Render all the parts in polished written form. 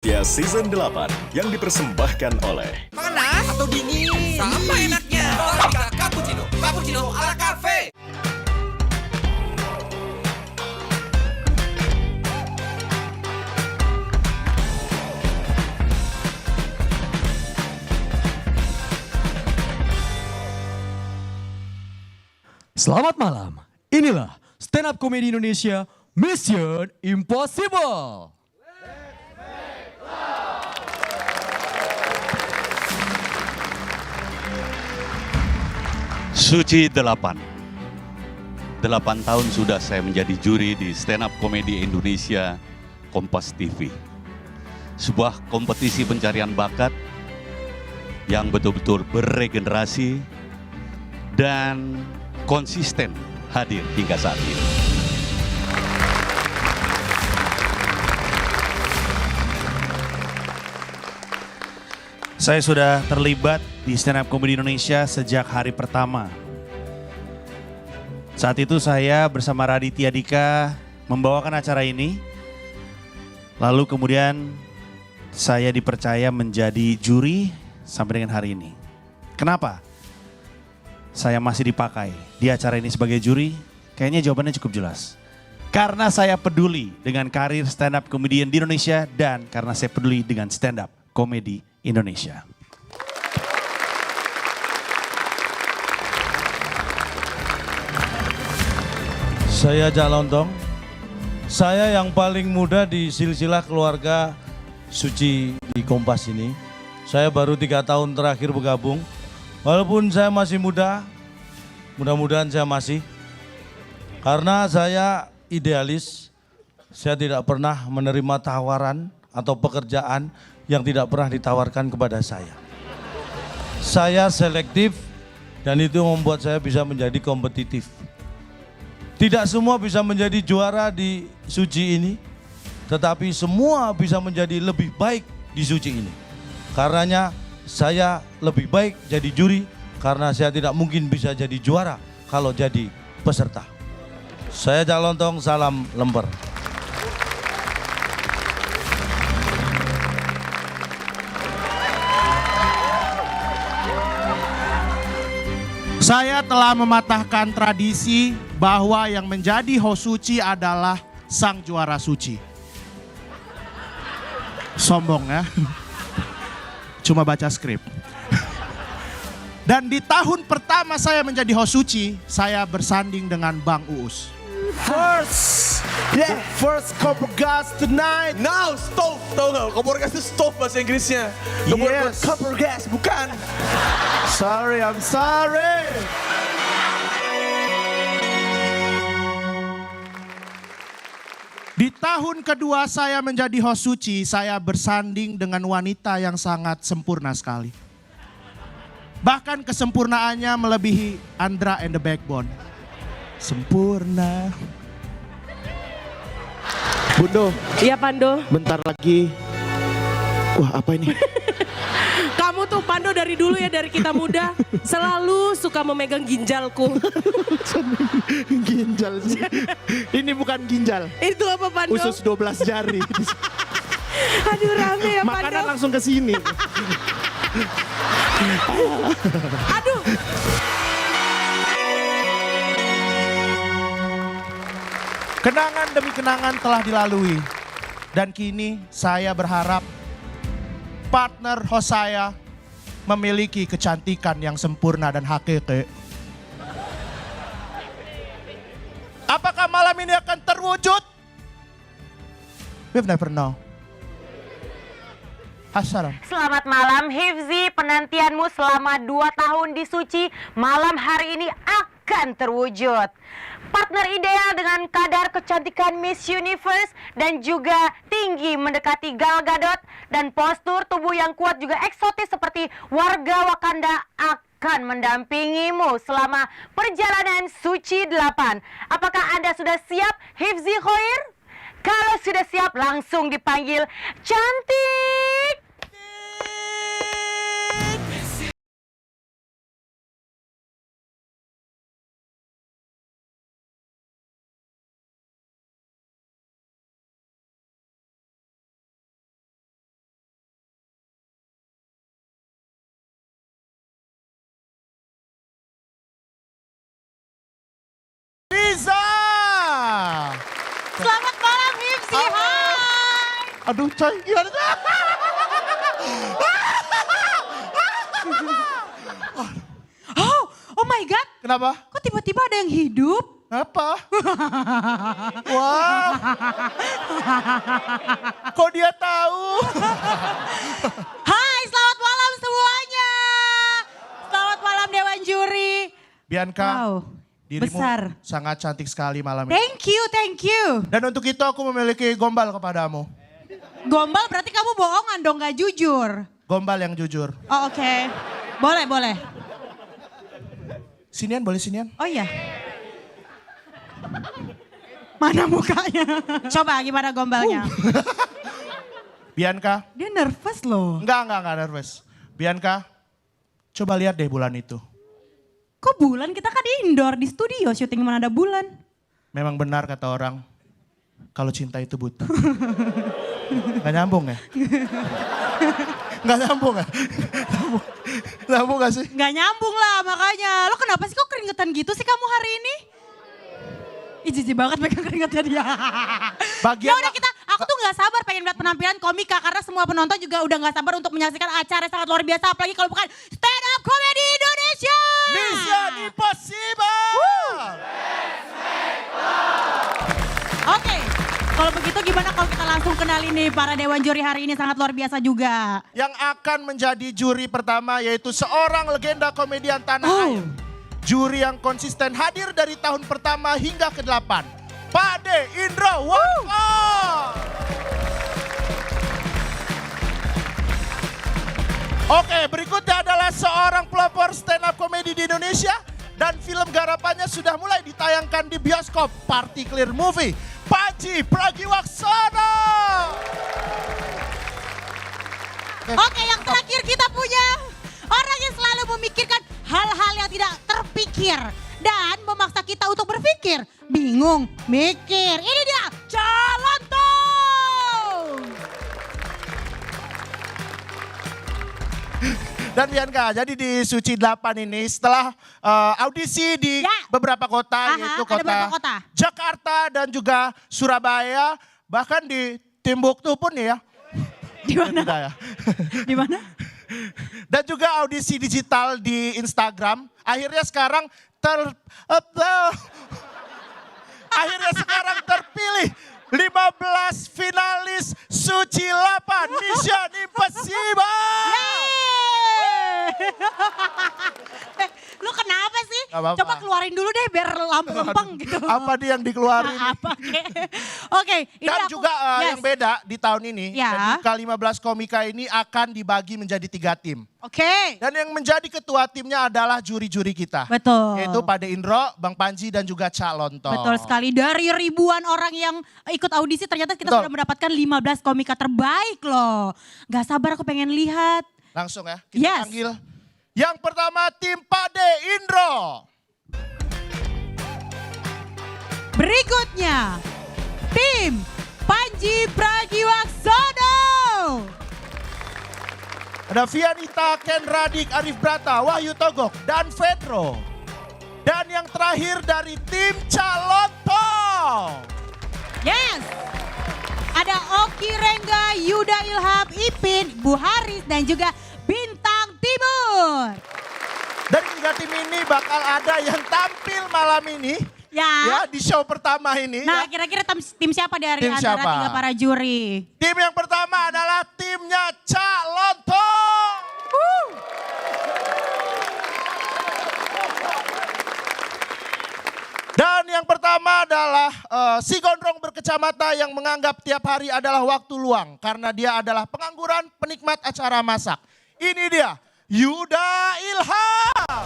Ya Season 8 yang dipersembahkan oleh Panas atau dingin? Sama enaknya. Olahraga cappuccino, cappuccino ala cafe. Selamat malam, inilah stand up komedi Indonesia Mission Impossible. Suci 8. 8 tahun sudah saya menjadi juri di stand up komedi Indonesia Kompas TV. Sebuah kompetisi pencarian bakat yang betul-betul beregenerasi dan konsisten hadir hingga saat ini. Saya sudah terlibat di stand up comedy Indonesia sejak hari pertama. Saat itu saya bersama Raditya Dika membawakan acara ini. Lalu kemudian saya dipercaya menjadi juri sampai dengan hari ini. Kenapa saya masih dipakai di acara ini sebagai juri? Kayaknya jawabannya cukup jelas. Karena saya peduli dengan karir stand up comedian di Indonesia dan karena saya peduli dengan stand up comedy Indonesia. Saya Cak Lontong, saya yang paling muda di silsilah keluarga Suci di Kompas ini. Saya baru 3 tahun terakhir bergabung, walaupun saya masih muda, mudah-mudahan saya masih. Karena saya idealis, saya tidak pernah menerima tawaran atau pekerjaan yang tidak pernah ditawarkan kepada saya. Saya selektif dan itu membuat saya bisa menjadi kompetitif. Tidak semua bisa menjadi juara di Suci ini, tetapi semua bisa menjadi lebih baik di Suci ini. Karenanya saya lebih baik jadi juri karena saya tidak mungkin bisa jadi juara kalau jadi peserta. Saya Cak Lontong, salam lemper. Saya telah mematahkan tradisi bahwa yang menjadi host Suci adalah sang juara Suci. Sombong ya. Cuma baca skrip. Dan di tahun pertama saya menjadi host Suci, saya bersanding dengan Bang Uus. First compor gas tonight. Now stove, tau gak? Kompor gas itu stove bahasa Inggrisnya. Compor gas, bukan. Sorry, I'm sorry. Di tahun kedua saya menjadi host Suci, saya bersanding dengan wanita yang sangat sempurna sekali. Bahkan kesempurnaannya melebihi Andra and the Backbone. Sempurna. Bundo, Iya Pando. bentar lagi. Wah, apa ini? Kamu tuh Pando dari dulu ya, dari kita muda selalu suka memegang ginjalku. Ginjal sih. Ini bukan ginjal. Itu apa Pando? Usus 12 jari. Aduh rame ya Pando. Makanan langsung ke sini. Aduh. Kenangan demi kenangan telah dilalui. Dan kini saya berharap partner host saya memiliki kecantikan yang sempurna dan hakiki. Apakah malam ini akan terwujud? We've never know. Assalam. Selamat malam Hifzi, penantianmu selama 2 tahun di Suci malam hari ini akan terwujud. Partner ideal dengan kadar kecantikan Miss Universe dan juga tinggi mendekati Gal Gadot dan postur tubuh yang kuat juga eksotis seperti warga Wakanda akan mendampingimu selama perjalanan Suci 8. Apakah Anda sudah siap Hifzi Khoir? Kalau sudah siap langsung dipanggil cantik. Aduh coy, gimana coy? Oh my God, Kenapa? kok tiba-tiba ada yang hidup? Apa? Wah. Kok dia tahu? Hai, selamat malam semuanya. Selamat malam Dewan Juri. Bianca, Wow, dirimu besar. sangat cantik sekali malam ini. Thank you. Dan untuk itu aku memiliki gombal kepadamu. Gombal berarti kamu bohongan dong, gak jujur. Gombal yang jujur. Oh oke, boleh. Sinian, boleh sinian? Oh iya. Mana mukanya? Coba gimana gombalnya? Bianca. Dia nervous loh. Enggak nervous. Bianca, coba lihat deh bulan itu. Kok bulan? Kita kan indoor di studio syuting, mana ada bulan. Memang benar kata orang, kalau cinta itu buta. Gak nyambung ya? Gak nyambung ya? Nyambung gak sih? Gak nyambung lah makanya. Lo kenapa sih kok keringetan gitu sih kamu hari ini? Ih jijik banget pegang keringetnya dia. Bagian Ya udah aku tuh gak sabar pengen lihat penampilan komika. Karena semua penonton juga udah gak sabar untuk menyaksikan acara yang sangat luar biasa. Apalagi kalau bukan Stand Up Comedy Indonesia. Mission Impossible. Oke, kalau begitu gimana kalau kita langsung kenalin nih para Dewan Juri hari ini sangat luar biasa juga. Yang akan menjadi juri pertama yaitu seorang legenda komedian tanah air. Juri yang konsisten hadir dari tahun pertama hingga ke-8. Pak De Indro Warko. Oke, berikutnya adalah seorang pelopor stand up komedi di Indonesia. Dan film garapannya sudah mulai ditayangkan di bioskop. Party Clear Movie. Panji Pragiwaksono. Oke, yang terakhir kita punya orang yang selalu memikirkan hal-hal yang tidak terpikir dan memaksa kita untuk berpikir. Bingung, mikir. Ini dia, Calonton. Dan Bianca, jadi di Suci 8 ini setelah audisi di beberapa kota, yaitu beberapa kota. Jakarta dan juga Surabaya, bahkan di Timbuktu pun ya. Di mana? Ya. Di mana? Dan juga audisi digital di Instagram. Akhirnya sekarang terpilih 15 finalis Suci 8 Mission Impossible. Lu kenapa sih? Gak apa-apa. Coba keluarin dulu deh biar lempeng gitu. Apa dia yang dikeluarin? Apa Oke, ini Dan aku- juga yes. yang beda di tahun ini, Ya. jadi K15 komika ini akan dibagi menjadi 3 tim. Oke. Dan yang menjadi ketua timnya adalah juri-juri kita. Betul. Yaitu Pak De Indro, Bang Panji dan juga Cak Lontong. Betul sekali. Dari ribuan orang yang ikut audisi ternyata kita Betul. sudah mendapatkan 15 komika terbaik loh. Gak sabar aku pengen lihat. Langsung ya, kita Yes. panggil. Yang pertama tim Pak De Indro. Berikutnya tim Panji Pragiwaksono. Ada Vianita, Ken Radik, Arif Brata, Wahyu Togok, dan Fedro. Dan yang terakhir dari tim Cak Lontong. Yes. Ada Oki Rengga, Yuda Ilham, Ipin, Bu Haris dan juga Bintang Timur. Dari 3 tim ini bakal ada yang tampil malam ini. Ya, di show pertama ini. Nah, ya. kira-kira tim siapa dari Tim antara siapa? 3 para juri? Tim yang pertama adalah timnya Cak Lontong. Dan yang pertama adalah si gondrong berkacamata yang menganggap tiap hari adalah waktu luang. Karena dia adalah pengangguran penikmat acara masak. Ini dia, Yuda Ilham.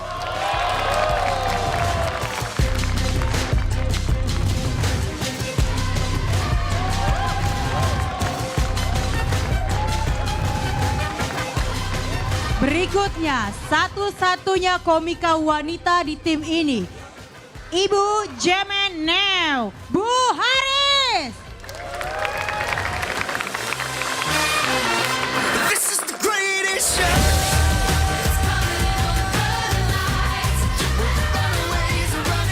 Berikutnya, satu-satunya komika wanita di tim ini. Ibu Jemenel, Bu Haris. This is the greatest show.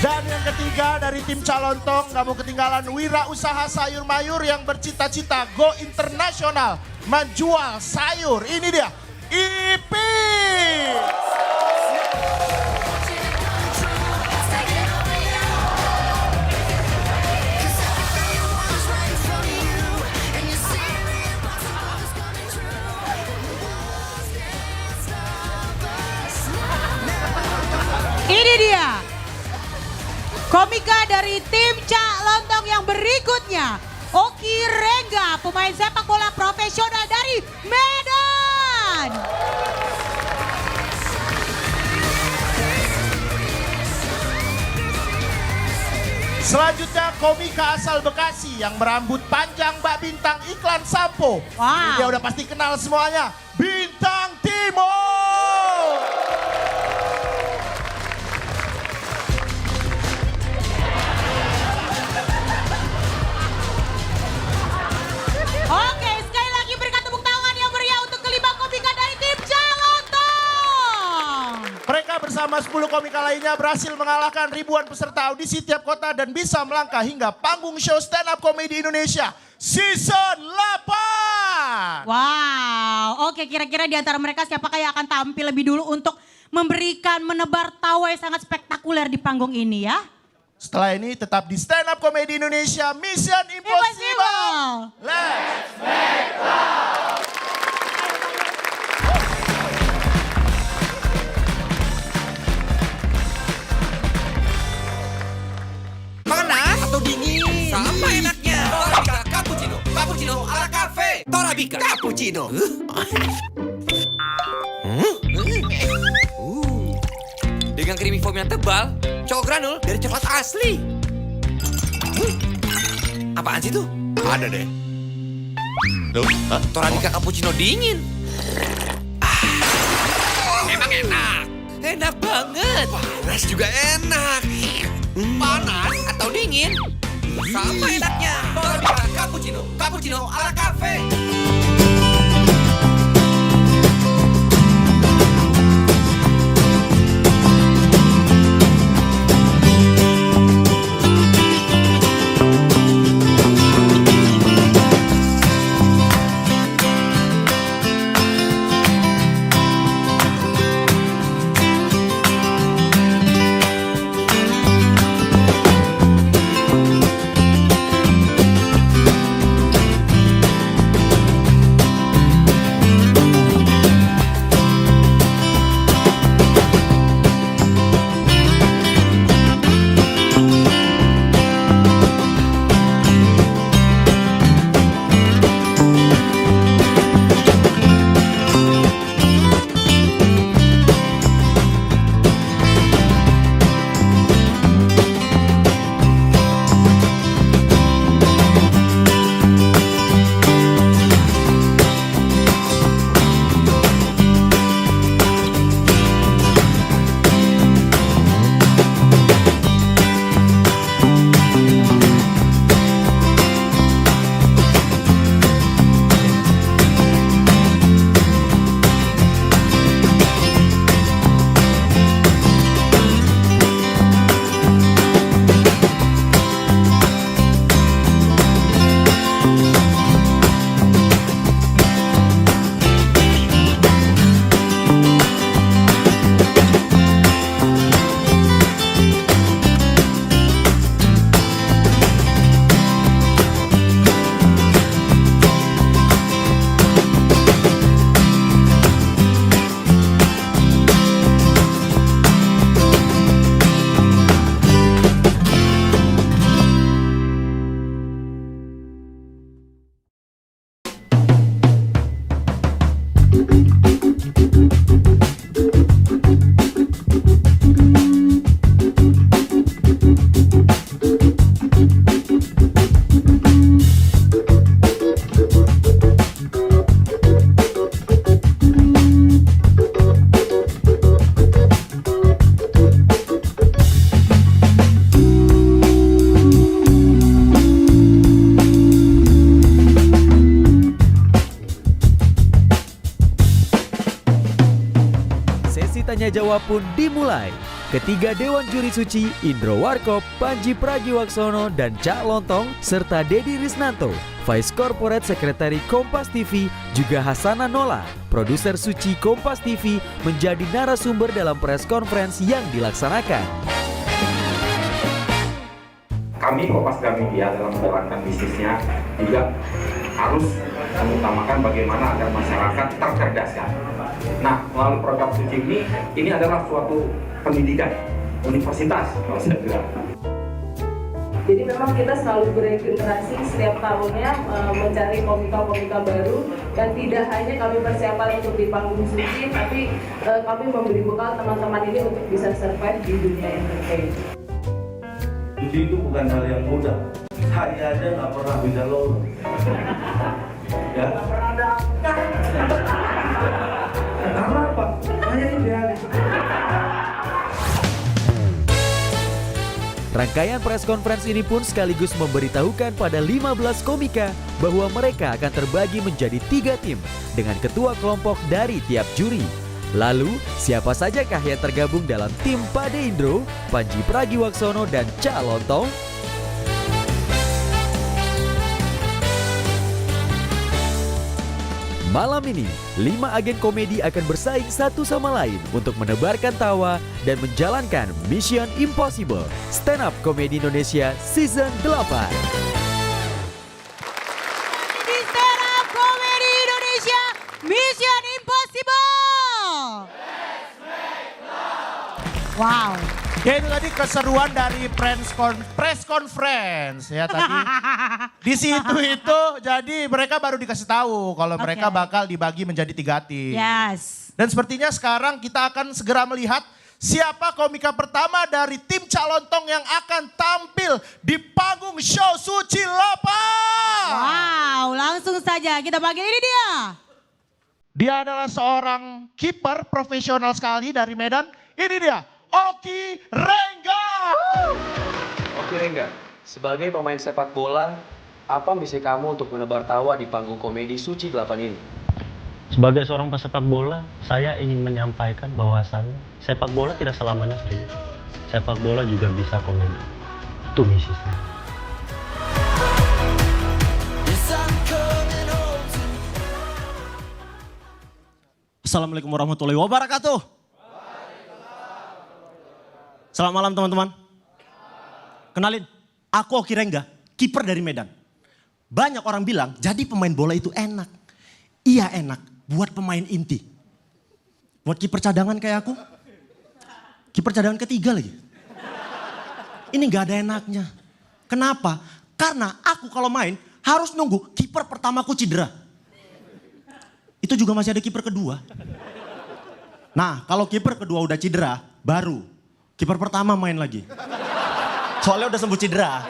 Dan yang ketiga dari dari tim Calontong, gak mau ketinggalan wira usaha sayur mayur yang bercita-cita go internasional menjual sayur. Ini dia, Ipi. Ini dia komika dari tim Cak Lontong yang berikutnya. Oki Rengga, pemain sepak bola profesional dari Medan. Selanjutnya komika asal Bekasi yang berambut panjang Mbak Bintang iklan sampo. Ini dia udah pasti kenal semuanya, Bintang Timur. Oke, sekali lagi berikan tepuk tangan yang meriah untuk kelima komika dari tim Calontong. Mereka bersama 10 komika lainnya berhasil mengalahkan ribuan peserta audisi tiap kota dan bisa melangkah hingga panggung show stand up komedi Indonesia season 8. Wow, oke, kira-kira di antara mereka siapakah yang akan tampil lebih dulu untuk memberikan menebar tawa yang sangat spektakuler di panggung ini ya? Setelah ini tetap di stand up komedi Indonesia Mission Impossible. Let's make love. Panas atau dingin? Sama enaknya. Torabika Cappuccino. Cappuccino ala cafe. Torabika Cappuccino. Dengan creamy foam yang tebal, coklat granul dari coklat asli. Apaan sih tuh? Ada deh. Torabika Cappuccino dingin. Emang enak? Enak banget. Panas juga enak. Panas atau dingin? Sama enaknya. Torabika Cappuccino. Cappuccino ala cafe. Sesi tanya jawab pun dimulai. Ketiga Dewan Juri Suci, Indro Warkop, Panji Pragiwaksono, dan Cak Lontong, serta Dedi Risnanto, Vice Corporate Secretary Kompas TV, juga Hasana Nola, produser Suci Kompas TV, menjadi narasumber dalam press conference yang dilaksanakan. Kami Kompas Gramedia dalam menjalankan bisnisnya juga harus mengutamakan bagaimana agar masyarakat tercerdaskan. Nah, melalui program Suci ini adalah suatu pendidikan, universitas kalau saya bilang. Jadi memang kita selalu beregenerasi setiap tahunnya mencari komika-komika baru, dan tidak hanya kami persiapan untuk di panggung Suci, tapi kami memberi bekal teman-teman ini untuk bisa survive di dunia entertain. Suci itu bukan hal yang mudah. Saya aja nggak pernah bisa lolos. Ya. Karena apa? Saya idealis. Rangkaian press conference ini pun sekaligus memberitahukan pada 15 komika bahwa mereka akan terbagi menjadi 3 tim dengan ketua kelompok dari tiap juri. Lalu, siapa sajakah yang tergabung dalam tim Pade Indro, Panji Pragiwaksono, dan Cak Lontong? Malam ini, 5 agen komedi akan bersaing satu sama lain untuk menebarkan tawa dan menjalankan Mission Impossible Stand Up Comedy Indonesia Season 8. Di Stand Up Comedy Indonesia Mission Impossible. Wow. Ya itu tadi keseruan dari press conference ya tadi. Di situ itu jadi mereka baru dikasih tahu kalau mereka bakal dibagi menjadi 3 tim. Yes. Dan sepertinya sekarang kita akan segera melihat siapa komika pertama dari tim Cak Lontong yang akan tampil di panggung show Suci 8. Wow, langsung saja kita panggil, ini dia. Dia adalah seorang kiper profesional sekali dari Medan. Ini dia, Oki Rengga. Oki Rengga, sebagai pemain sepak bola, apa misi kamu untuk menebar tawa di panggung komedi Suci 8 ini? Sebagai seorang pesepak bola, saya ingin menyampaikan bahwasannya sepak bola tidak selamanya serius. Sepak bola juga bisa komedi. Itu misi saya. Assalamualaikum warahmatullahi wabarakatuh. Selamat malam teman-teman. Kenalin, aku Oki Rengga, kiper dari Medan. Banyak orang bilang jadi pemain bola itu enak. Iya enak, buat pemain inti. Buat kiper cadangan kayak aku, kiper cadangan ketiga lagi. Ini gak ada enaknya. Kenapa? Karena aku kalau main harus nunggu kiper pertamaku cedera. Itu juga masih ada kiper kedua. Nah kalau kiper kedua udah cedera, baru kiper pertama main lagi. Soalnya udah sembuh cedera.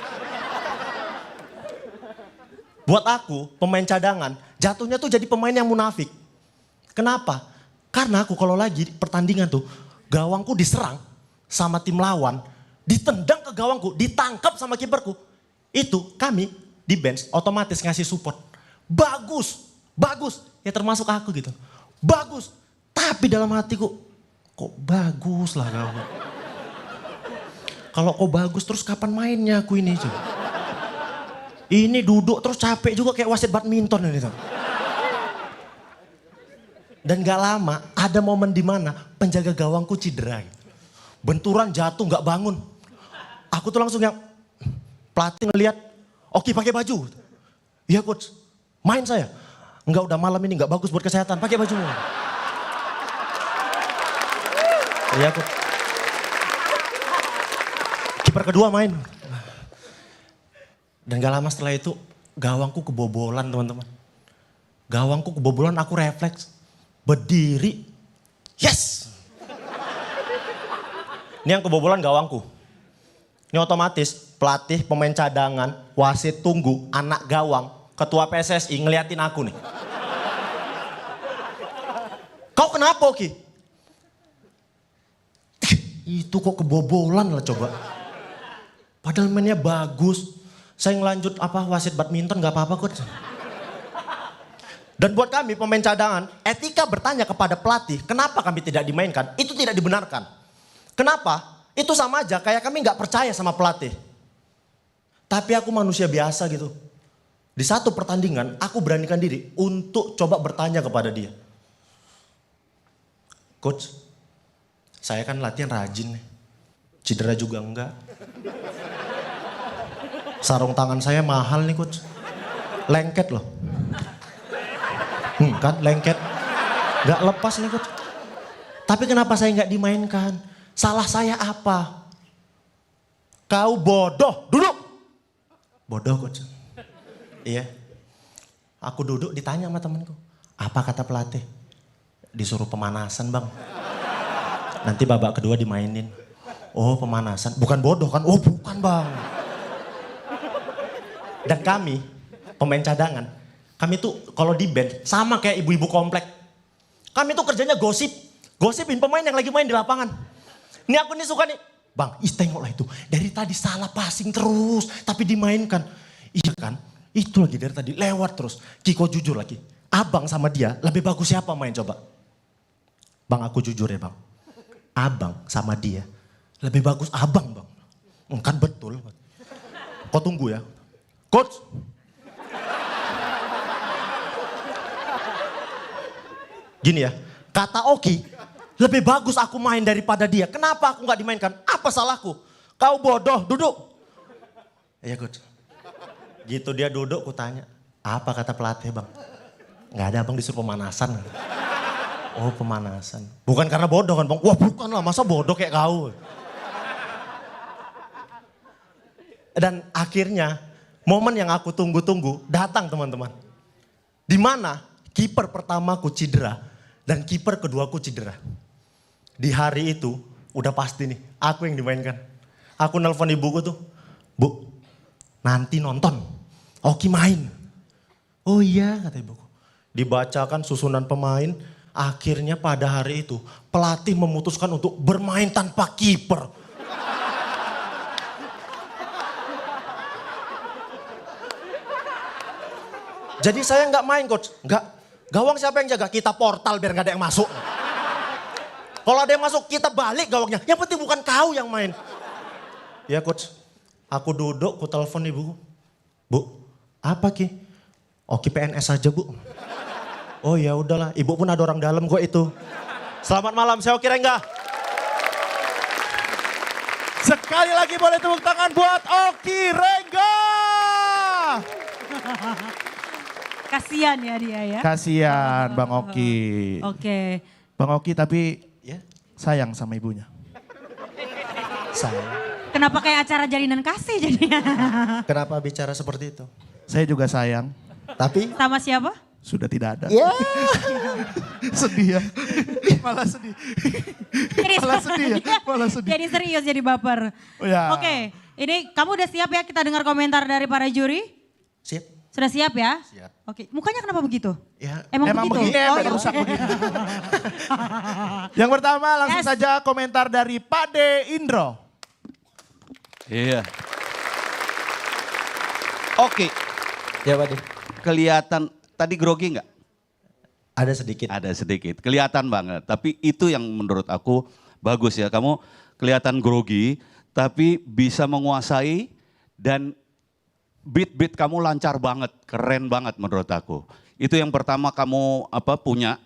Buat aku, pemain cadangan, jatuhnya tuh jadi pemain yang munafik. Kenapa? Karena aku kalau lagi pertandingan tuh, gawangku diserang sama tim lawan, ditendang ke gawangku, ditangkap sama kiperku. Itu kami di bench otomatis ngasih support. Bagus, bagus. Ya termasuk aku gitu. Bagus. Tapi dalam hatiku, kok bagus lah kamu. Kalau kok bagus terus kapan mainnya aku ini? Ini duduk terus capek juga kayak wasit badminton ini. Dan gak lama ada momen di mana penjaga gawangku cedera. Benturan jatuh gak bangun. Aku tuh langsung yang pelatih ngeliat, Oki pakai baju. Iya coach, main saya. Enggak udah malam ini gak bagus buat kesehatan, pakai baju. Iya coach. Kiper kedua main. Dan gak lama setelah itu gawangku kebobolan teman-teman. Gawangku kebobolan, aku refleks. Berdiri. Yes! Ini yang kebobolan gawangku. Ini otomatis pelatih, pemain cadangan, wasit tunggu, anak gawang, ketua PSSI ngeliatin aku nih. Kau kenapa Oki? Itu kok kebobolan lah coba. Padahal mainnya bagus. Saya ngelanjut wasit badminton gak apa-apa kok. Dan buat kami pemain cadangan, etika bertanya kepada pelatih kenapa kami tidak dimainkan, itu tidak dibenarkan. Kenapa? Itu sama aja kayak kami nggak percaya sama pelatih. Tapi aku manusia biasa gitu. Di satu pertandingan aku beranikan diri untuk coba bertanya kepada dia. Coach, saya kan latihan rajin nih. Cedera juga enggak. Sarung tangan saya mahal nih coach. Lengket loh. Kan lengket. Gak lepas nih coach. Tapi kenapa saya gak dimainkan? Salah saya apa? Kau bodoh. Duduk. Bodoh coach. Iya. Aku duduk ditanya sama temanku. Apa kata pelatih? Disuruh pemanasan bang. Nanti babak kedua dimainin. Oh pemanasan. Bukan bodoh kan? Oh bukan bang. Dan kami, pemain cadangan, kami tuh kalau di band sama kayak ibu-ibu komplek. Kami tuh kerjanya gosip. Gosipin pemain yang lagi main di lapangan. Ini aku nih suka nih. Bang, tengoklah itu. Dari tadi salah passing terus, tapi dimainkan. Iya kan? Itu lagi dari tadi lewat terus. Kiko jujur lagi. Abang sama dia lebih bagus siapa main coba? Bang aku jujur ya bang. Abang sama dia lebih bagus abang bang. Kan betul. Kau tunggu ya. Coach. Gini ya, kata Oki, lebih bagus aku main daripada dia. Kenapa aku gak dimainkan? Apa salahku? Kau bodoh, duduk. Iya coach. Gitu dia duduk, ku tanya. Apa kata pelatih bang? Gak ada bang, disuruh pemanasan. Oh pemanasan. Bukan karena bodoh kan bang? Wah bukan lah, masa bodoh kayak kau. Dan akhirnya momen yang aku tunggu-tunggu datang teman-teman. Di mana kiper pertamaku cedera dan kiper keduaku cedera. Di hari itu udah pasti nih aku yang dimainkan. Aku nelpon ibuku tuh. Bu, nanti nonton. Oki main. Oh iya kata ibuku. Dibacakan susunan pemain. Akhirnya pada hari itu pelatih memutuskan untuk bermain tanpa kiper. Jadi saya nggak main coach, nggak. Gawang siapa yang jaga? Kita portal biar nggak ada yang masuk. Kalau ada yang masuk kita balik gawangnya. Yang penting bukan kau yang main. Ya coach, aku duduk, aku telepon ibu. Bu, apa Ki? Oki PNS aja bu. Oh ya udahlah, ibu pun ada orang dalam kok itu. Selamat malam, saya Oki Rengga. Sekali lagi boleh tepuk tangan buat Oki Rengga. Kasian ya dia ya. Kasian Bang Oki. Oke. Bang Oki tapi ya sayang sama ibunya. Sayang. Kenapa kayak acara jalinan kasih jadinya? Kenapa bicara seperti itu? Saya juga sayang. Tapi? Sama siapa? Sudah tidak ada. Ya. Sedih ya. Malah sedih. Malah sedih ya. Malah sedih. Jadi serius jadi baper. Oh, ya. Oke, ini kamu udah siap ya kita dengar komentar dari para juri? Siap. Sudah siap ya? Siap. Oke, mukanya kenapa begitu? Ya, emang begitu? Begini, oh, emang ya. rusak begini. Yang pertama langsung saja komentar dari Pak De Indro. Iya. Oke. Ya Pak De. Kelihatan, tadi grogi nggak? Ada sedikit. Ada sedikit, kelihatan banget. Tapi itu yang menurut aku bagus ya. Kamu kelihatan grogi, tapi bisa menguasai dan beat kamu lancar banget, keren banget menurut aku. Itu yang pertama kamu punya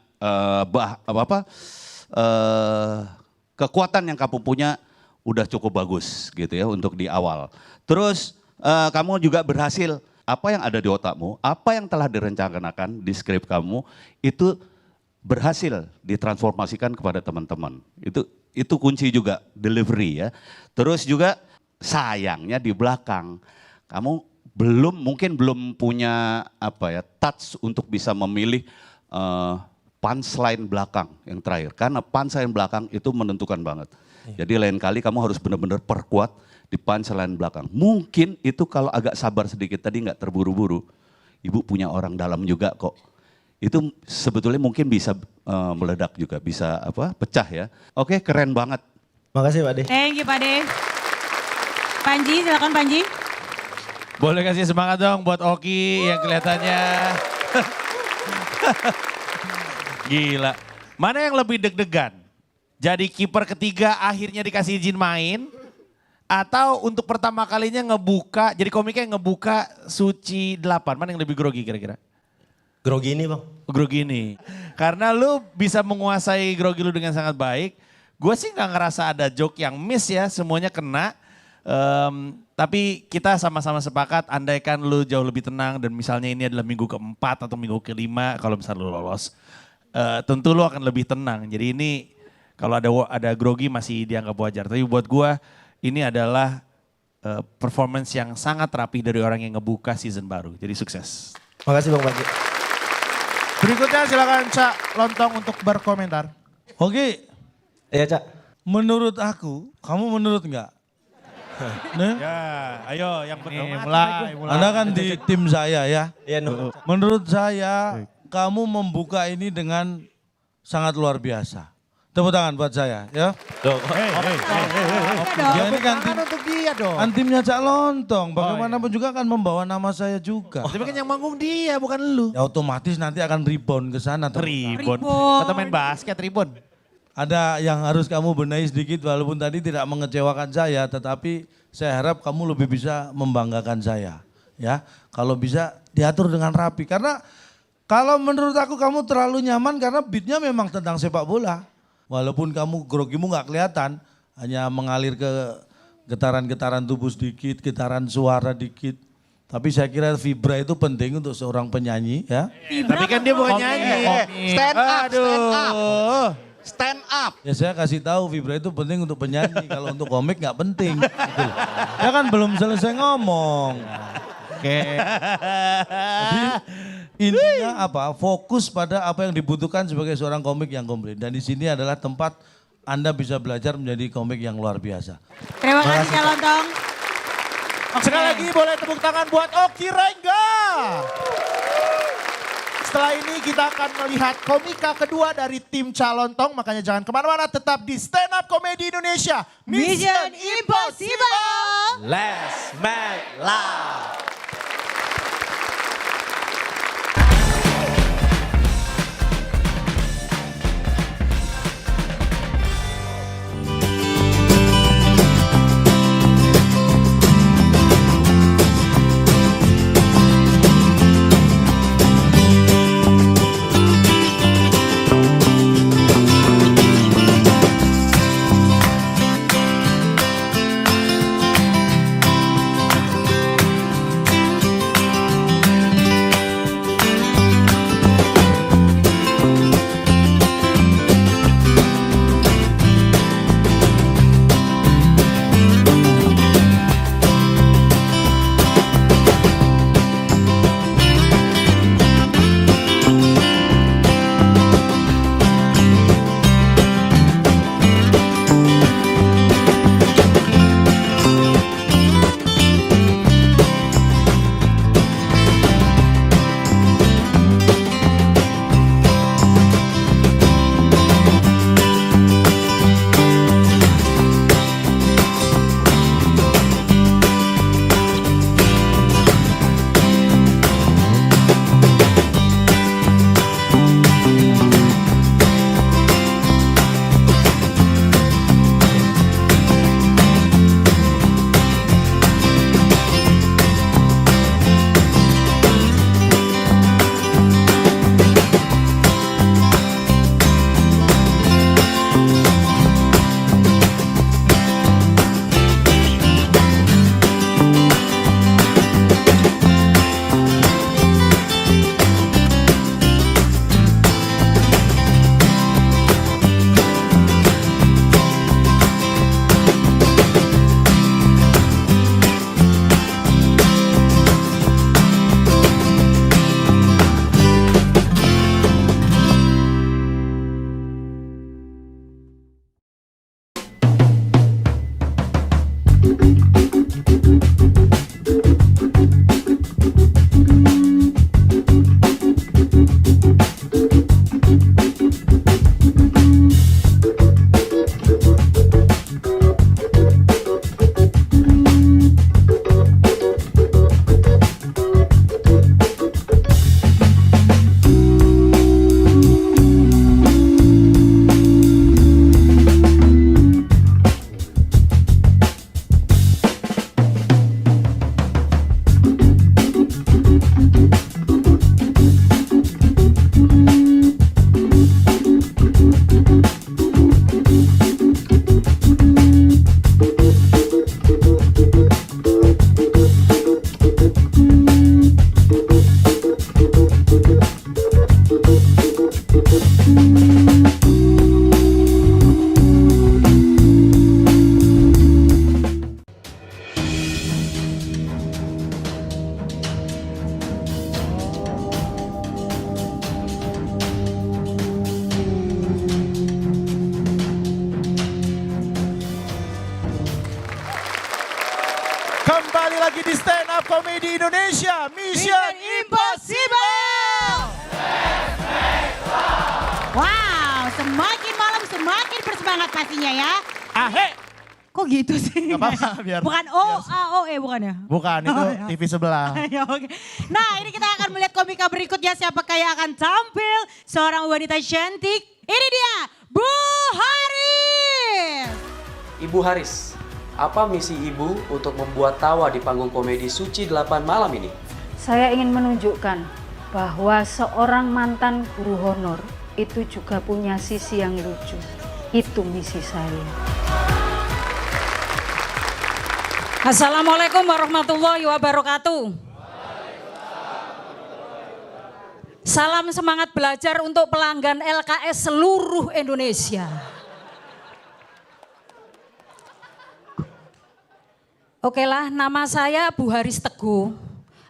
kekuatan yang kamu punya udah cukup bagus gitu ya untuk di awal. Terus kamu juga berhasil, apa yang ada di otakmu, apa yang telah direncanakan di skrip kamu itu berhasil ditransformasikan kepada teman-teman. Itu kunci juga delivery ya. Terus juga sayangnya di belakang kamu mungkin belum punya touch untuk bisa memilih punchline belakang yang terakhir. Karena punchline belakang itu menentukan banget. Jadi lain kali kamu harus benar-benar perkuat di punchline belakang. Mungkin itu kalau agak sabar sedikit tadi nggak terburu-buru. Ibu punya orang dalam juga kok. Itu sebetulnya mungkin bisa meledak juga, bisa pecah ya. Oke, keren banget. Makasih Pak De. Thank you Pak De. Panji, silakan Panji. Boleh kasih semangat dong buat Oki yang kelihatannya gila. Mana yang lebih deg-degan? jadi kiper ketiga akhirnya dikasih izin main, atau untuk pertama kalinya ngebuka, jadi komiknya ngebuka Suci 8, mana yang lebih grogi kira-kira? Grogi ini bang. Grogi ini, karena lu bisa menguasai grogi lu dengan sangat baik. Gue sih nggak ngerasa ada joke yang miss ya, semuanya kena. Tapi kita sama-sama sepakat, andaikan lu jauh lebih tenang dan misalnya ini adalah minggu keempat atau minggu kelima, kalau misalnya lu lolos, tentu lu akan lebih tenang. Jadi ini kalau ada grogi masih dianggap wajar. Tapi buat gue ini adalah performance yang sangat rapi dari orang yang ngebuka season baru. Jadi sukses. Makasih Bang Bagi. Berikutnya silakan Cak Lontong untuk berkomentar. Oke. Iya Cak. Menurut aku, kamu menurut enggak? Nah, Ya, ayo yang Mulai. Anda kan di tim saya ya. Iya Menurut saya, kamu membuka ini dengan sangat luar biasa. Tepuk tangan buat saya ya. Ya ini kan tim, untuk dia dong. kan timnya Cak Lontong. Bagaimanapun juga akan membawa nama saya juga. Tapi kan yang manggung dia bukan lu. Ya otomatis nanti akan rebound ke sana. Tribun. Atau main basket tribun. Ada yang harus kamu benahi sedikit walaupun tadi tidak mengecewakan saya. Tetapi saya harap kamu lebih bisa membanggakan saya. Ya, kalau bisa diatur dengan rapi. Karena kalau menurut aku kamu terlalu nyaman karena beatnya memang tentang sepak bola. Walaupun kamu grogimu nggak kelihatan, hanya mengalir ke getaran-getaran tubuh sedikit, getaran suara dikit. Tapi saya kira vibra itu penting untuk seorang penyanyi ya. Tapi kan dia bukan nyanyi. Stand up, stand up. Stand up. Ya saya kasih tahu vibra itu penting untuk penyanyi, kalau untuk komik nggak penting. Gitu. Ya kan belum selesai ngomong. Oke. Jadi intinya apa? Fokus pada apa yang dibutuhkan sebagai seorang komik yang komplit. Dan di sini adalah tempat Anda bisa belajar menjadi komik yang luar biasa. Terima kasih Cak Lontong. Sekali lagi boleh tepuk tangan buat Oki Rengga. Setelah ini kita akan melihat komika kedua dari tim Cak Lontong. Makanya jangan kemana-mana, tetap di Stand Up Comedy Indonesia. Mission Impossible. Let's make love. Kembali lagi di Stand Up Comedy Indonesia, Mission Impossible. Wow, semakin malam semakin bersemangat pastinya ya. Ahe. Kok gitu sih? Gak apa-apa, biar. Bukan O-A-O-E bukan ya? Bukan, itu TV sebelah. Ya, oke. Nah, ini kita akan melihat komika berikutnya siapakah yang akan tampil. Seorang wanita cantik. Ini dia, Bu Haris. Ibu Haris, apa misi Ibu untuk membuat tawa di panggung komedi Suci 8 malam ini? Saya ingin menunjukkan bahwa seorang mantan guru honor itu juga punya sisi yang lucu. Itu misi saya. Assalamualaikum warahmatullahi wabarakatuh. Salam semangat belajar untuk pelanggan LKS seluruh Indonesia. Oke lah, nama saya Bu Haris Teguh,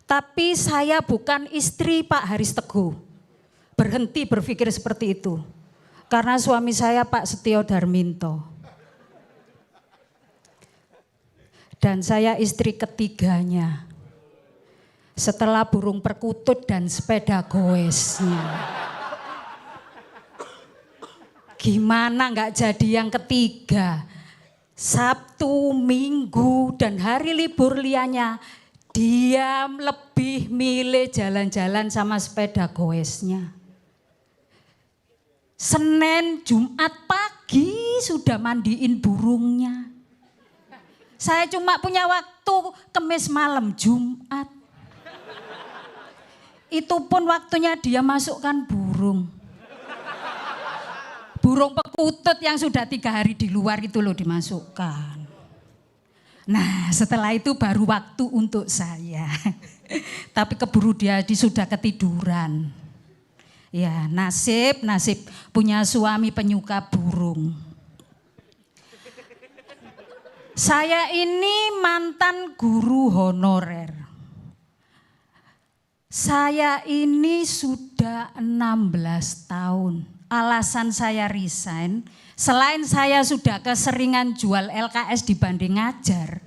tapi saya bukan istri Pak Haris Teguh. Berhenti berpikir seperti itu, karena suami saya Pak Setio Darminto. Dan saya istri ketiganya, setelah burung perkutut dan sepeda goesnya. Gimana nggak jadi yang ketiga? Sabtu, Minggu, dan hari libur lianya, dia lebih milih jalan-jalan sama sepeda goesnya. Senin, Jumat pagi sudah mandiin burungnya. Saya cuma punya waktu Kamis malam, Jumat. Itu pun waktunya dia masukkan burung. Burung perkutut yang sudah 3 hari di luar itu loh dimasukkan. Nah setelah itu baru waktu untuk saya. Tapi keburu dia sudah ketiduran. Ya nasib punya suami penyuka burung. Saya ini mantan guru honorer. Saya ini sudah 16 tahun. Alasan saya resign, selain saya sudah keseringan jual LKS dibanding ngajar.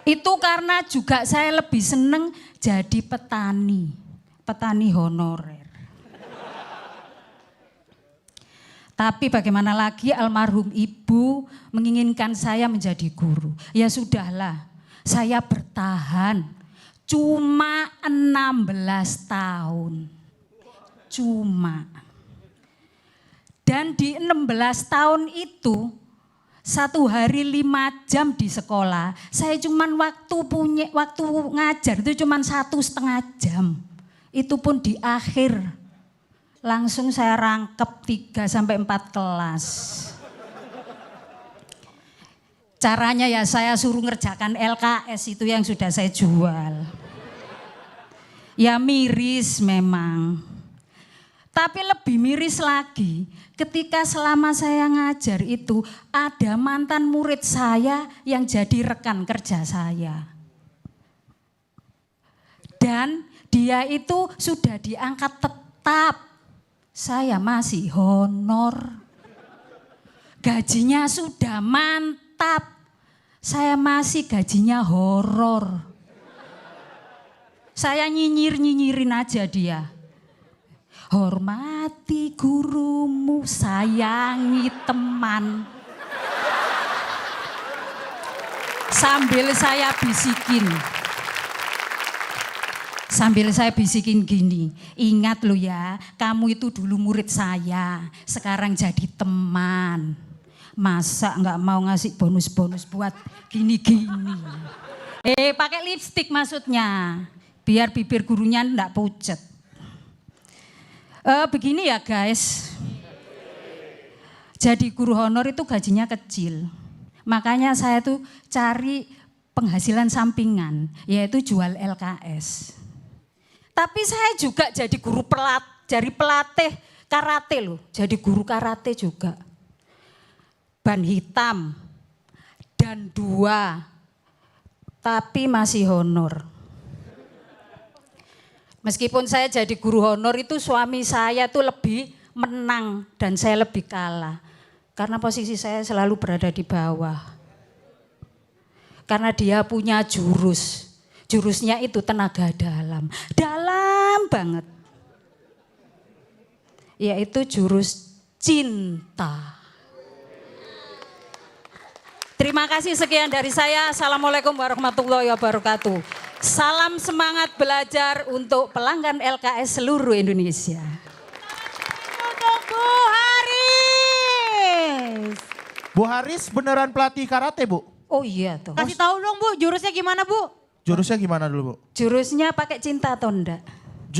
Itu karena juga saya lebih seneng jadi petani honorer. Tapi bagaimana lagi almarhum ibu menginginkan saya menjadi guru. Ya sudahlah, saya bertahan cuma 16 tahun. Cuma. Dan di 16 tahun itu, 1 hari 5 jam di sekolah, saya cuma waktu ngajar itu cuma 1,5 jam. Itu pun di akhir. Langsung saya rangkep 3-4 kelas. Caranya ya saya suruh ngerjakan LKS itu yang sudah saya jual. Ya miris memang. Tapi lebih miris lagi ketika selama saya ngajar itu ada mantan murid saya yang jadi rekan kerja saya. Dan dia itu sudah diangkat tetap. Saya masih honor. Gajinya sudah mantap. Saya masih gajinya horor. Saya nyinyirin aja dia. Hormati gurumu, sayangi teman. Sambil saya bisikin gini, ingat lo ya, kamu itu dulu murid saya, sekarang jadi teman. Masa nggak mau ngasih bonus-bonus buat gini-gini. Pakai lipstik maksudnya, biar bibir gurunya nggak pucet. Begini ya guys, jadi guru honor itu gajinya kecil. Makanya saya tuh cari penghasilan sampingan, yaitu jual LKS. Tapi saya juga jadi pelatih karate loh. Jadi guru karate juga. Ban hitam dan 2. Tapi masih honor. Meskipun saya jadi guru honor itu suami saya tuh lebih menang dan saya lebih kalah. Karena posisi saya selalu berada di bawah. Karena dia punya jurus. Jurusnya itu tenaga dalam. Dalam banget. Yaitu jurus cinta. Terima kasih, sekian dari saya. Assalamualaikum warahmatullahi wabarakatuh. Salam semangat belajar untuk pelanggan LKS seluruh Indonesia. Untuk Bu Haris. Bu Haris beneran pelatih karate, Bu? Oh iya tuh. Kasih tahu dong Bu, jurusnya gimana Bu? Jurusnya gimana dulu, Bu? Jurusnya pakai cinta atau enggak?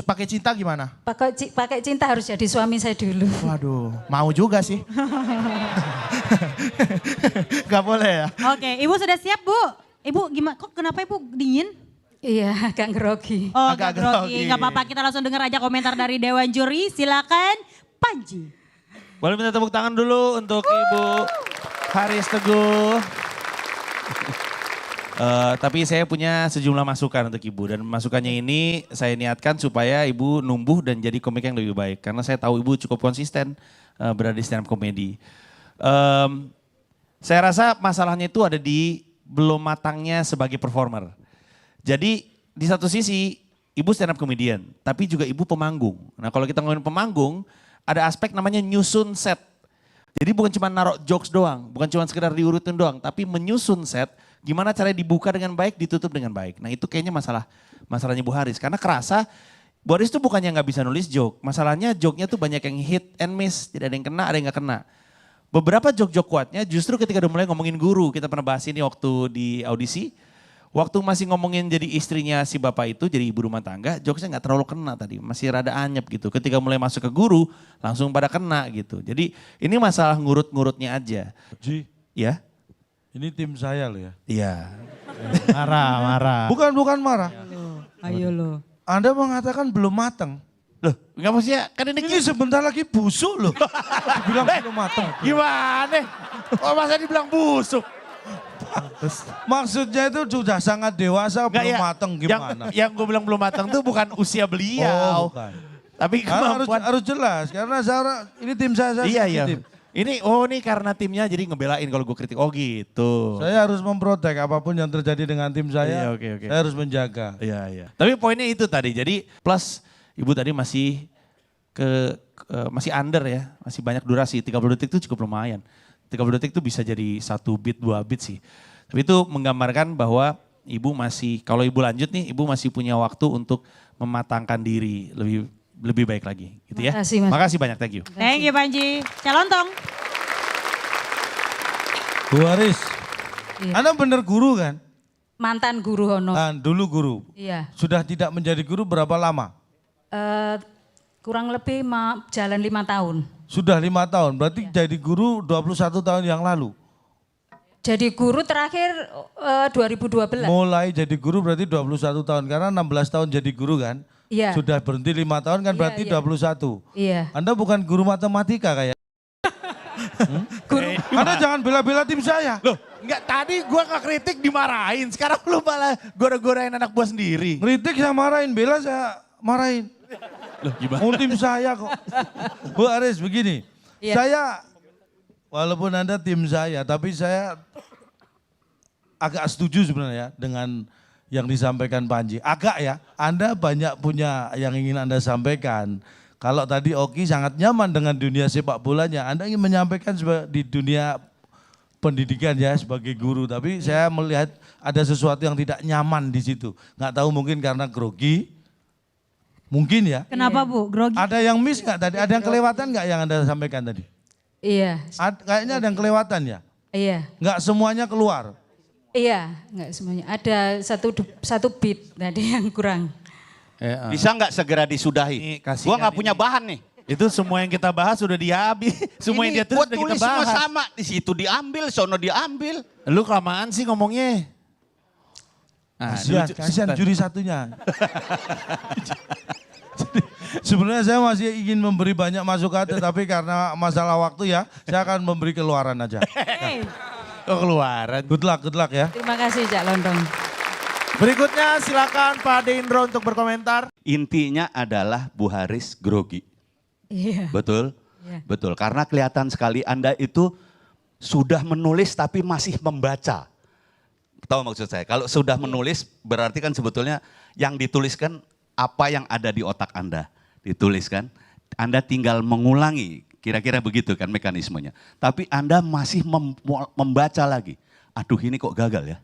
Pakai cinta gimana? Pakai cinta harus jadi suami saya dulu. Waduh, mau juga sih. Gak boleh ya? Oke, Ibu sudah siap Bu? Ibu gimana? Kok kenapa Ibu dingin? Iya, agak grogi. Oh, agak grogi. Gak apa-apa, kita langsung dengar aja komentar dari Dewan Juri. Silakan, Panji. Boleh minta tepuk tangan dulu untuk Ibu Haris Teguh. Tapi saya punya sejumlah masukan untuk Ibu. Dan masukannya ini saya niatkan supaya Ibu numbuh dan jadi komik yang lebih baik. Karena saya tahu Ibu cukup konsisten berada di stand up comedy. Saya rasa masalahnya itu ada di belum matangnya sebagai performer. Jadi di satu sisi Ibu stand up comedian, tapi juga Ibu pemanggung. Nah kalau kita ngomongin pemanggung, ada aspek namanya nyusun set. Jadi bukan cuma naruh jokes doang, bukan cuma sekedar diurutin doang, tapi menyusun set. Gimana caranya dibuka dengan baik, ditutup dengan baik. Nah itu kayaknya masalahnya Bu Haris. Karena kerasa Bu Haris tuh bukannya nggak bisa nulis joke. Masalahnya joke-nya tuh banyak yang hit and miss. Tidak ada yang kena, ada yang nggak kena. Beberapa joke-joke kuatnya justru ketika udah mulai ngomongin guru. Kita pernah bahas ini waktu di audisi. Waktu masih ngomongin jadi istrinya si bapak itu, jadi ibu rumah tangga, jokesnya nggak terlalu kena tadi. Masih rada anyep gitu. Ketika mulai masuk ke guru, langsung pada kena gitu. Jadi ini masalah ngurut-ngurutnya aja. Ji, ya. Ini tim saya loh ya. Iya. Marah. Bukan marah. Ayo lo. Anda mengatakan belum matang. Loh, enggak maksudnya kan ini sebentar lagi busuk loh. Dibilang belum matang. Gimana? Oh, masa dibilang busuk? Maksudnya itu sudah sangat dewasa, belum matang gimana? Yang gue bilang belum matang tuh bukan usia beliau. Oh, bukan. Tapi harus jelas karena ini tim saya. Iya. Tim. Ini karena timnya jadi ngebelain kalau gue kritik. Oh gitu. Saya harus memprotek apapun yang terjadi dengan tim saya. Iya, oke. Saya harus menjaga. Iya. Tapi poinnya itu tadi. Jadi plus Ibu tadi masih masih under ya. Masih banyak durasi. 30 detik itu cukup lumayan. 30 detik itu bisa jadi 1 beat, 2 beat sih. Tapi itu menggambarkan bahwa Ibu masih, kalau Ibu lanjut nih, Ibu masih punya waktu untuk mematangkan diri lebih baik lagi gitu ya. Makasih banyak, thank you. Thank you Panji. Calontong. Bu Haris, Anda benar guru kan? Mantan guru honor. Dulu guru. Iya. Sudah tidak menjadi guru berapa lama? Kurang lebih jalan 5 tahun. Sudah 5 tahun, berarti jadi guru 21 tahun yang lalu? Jadi guru terakhir 2012. Mulai jadi guru berarti 21 tahun, karena 16 tahun jadi guru kan? Iya. Sudah berhenti 5 tahun kan berarti 21. Iya. Anda bukan guru matematika kayak. Anda jangan bela-bela tim saya. Loh, enggak, tadi gua nggak kritik dimarahin, sekarang lu malah goda-godain anak gua sendiri. Kritik saya marahin, bela saya marahin. Loh, gimana? Tim saya kok. Bu Haris begini, saya walaupun Anda tim saya, tapi saya agak setuju sebenarnya dengan yang disampaikan Panji. Agak ya, Anda banyak punya yang ingin Anda sampaikan. Kalau tadi Oki sangat nyaman dengan dunia sepak bolanya, Anda ingin menyampaikan di dunia pendidikan ya sebagai guru. Tapi saya melihat ada sesuatu yang tidak nyaman di situ. Nggak tahu mungkin karena grogi, mungkin ya. Kenapa Bu, grogi? Ada yang miss nggak tadi? Ada yang kelewatan nggak yang Anda sampaikan tadi? Iya. Kayaknya ada yang kelewatan ya? Iya. Nggak semuanya keluar? Iya, nggak semuanya. Ada satu beat tadi yang kurang. Bisa nggak segera disudahi? Gua nggak punya bahan nih. Itu semua yang kita bahas sudah dihabis. Semua yang dia tulis sudah kita bahas. Semua sama, di situ diambil, sono diambil. Lu kelamaan sih ngomongnya. Kasihan juri satunya. Sebenarnya saya masih ingin memberi banyak masukan, tetapi karena masalah waktu ya, saya akan memberi keluaran aja. Oh, keluaran. Good luck ya. Terima kasih Cak Lontong. Berikutnya silakan Pak Ade Indro untuk berkomentar. Intinya adalah Bu Haris grogi. Iya. Betul? Iya. Betul, karena kelihatan sekali Anda itu sudah menulis tapi masih membaca. Tahu maksud saya? Kalau sudah menulis berarti kan sebetulnya yang dituliskan apa yang ada di otak Anda. Dituliskan, Anda tinggal mengulangi, kira-kira begitu kan mekanismenya. Tapi Anda masih membaca lagi. Aduh ini kok gagal ya,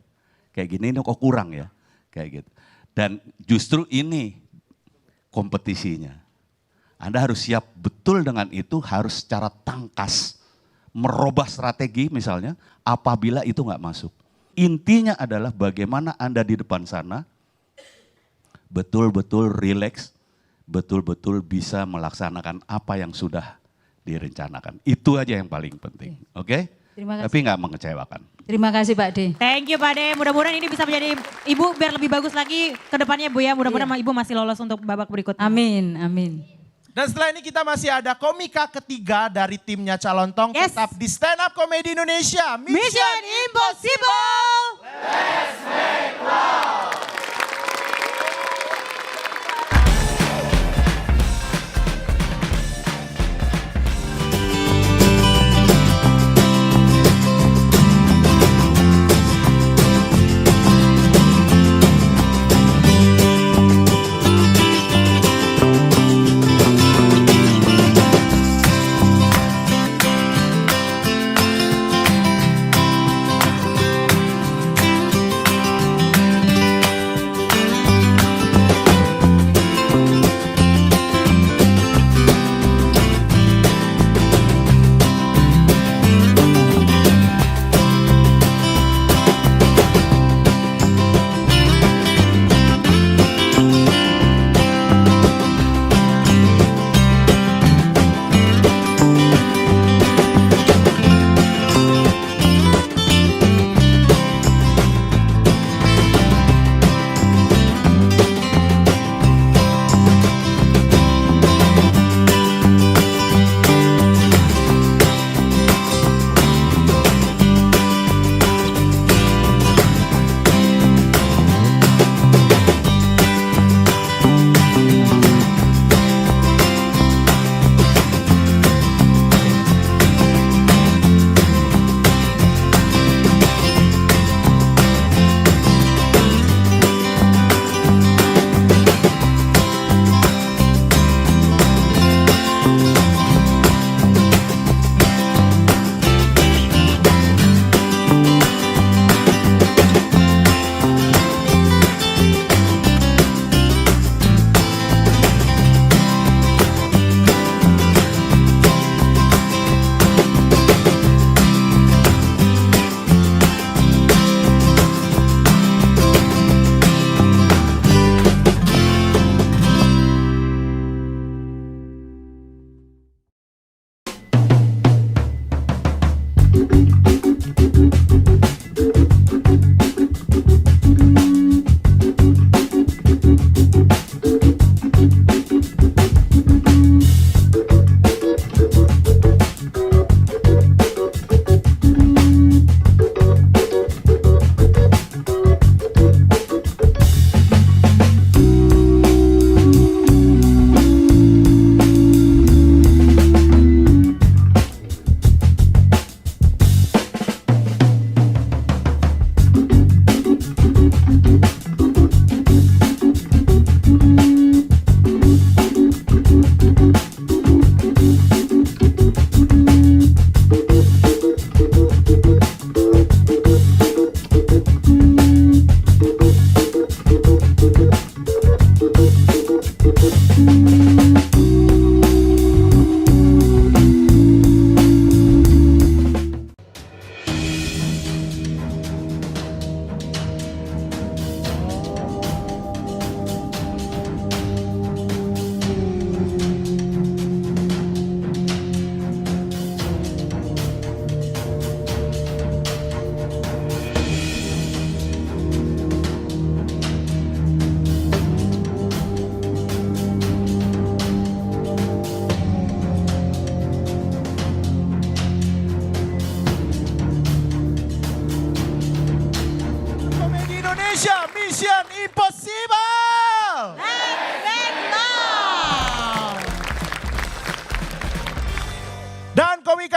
kayak gini ini kok kurang ya, kayak gitu. Dan justru ini kompetisinya. Anda harus siap betul dengan itu, harus secara tangkas, merubah strategi misalnya, apabila itu nggak masuk. Intinya adalah bagaimana Anda di depan sana, betul-betul rileks, betul-betul bisa melaksanakan apa yang sudah direncanakan. Itu aja yang paling penting, oke? Terima kasih. Tapi nggak mengecewakan. Terima kasih Pak De. Thank you Pak De, mudah-mudahan ini bisa menjadi Ibu biar lebih bagus lagi ke depannya Bu ya. Mudah-mudahan Ibu masih lolos untuk babak berikutnya. Amin, amin. Dan setelah ini kita masih ada komika ketiga dari timnya Calontong. Tetap di Stand Up Comedy Indonesia. Mission Impossible! Let's make love!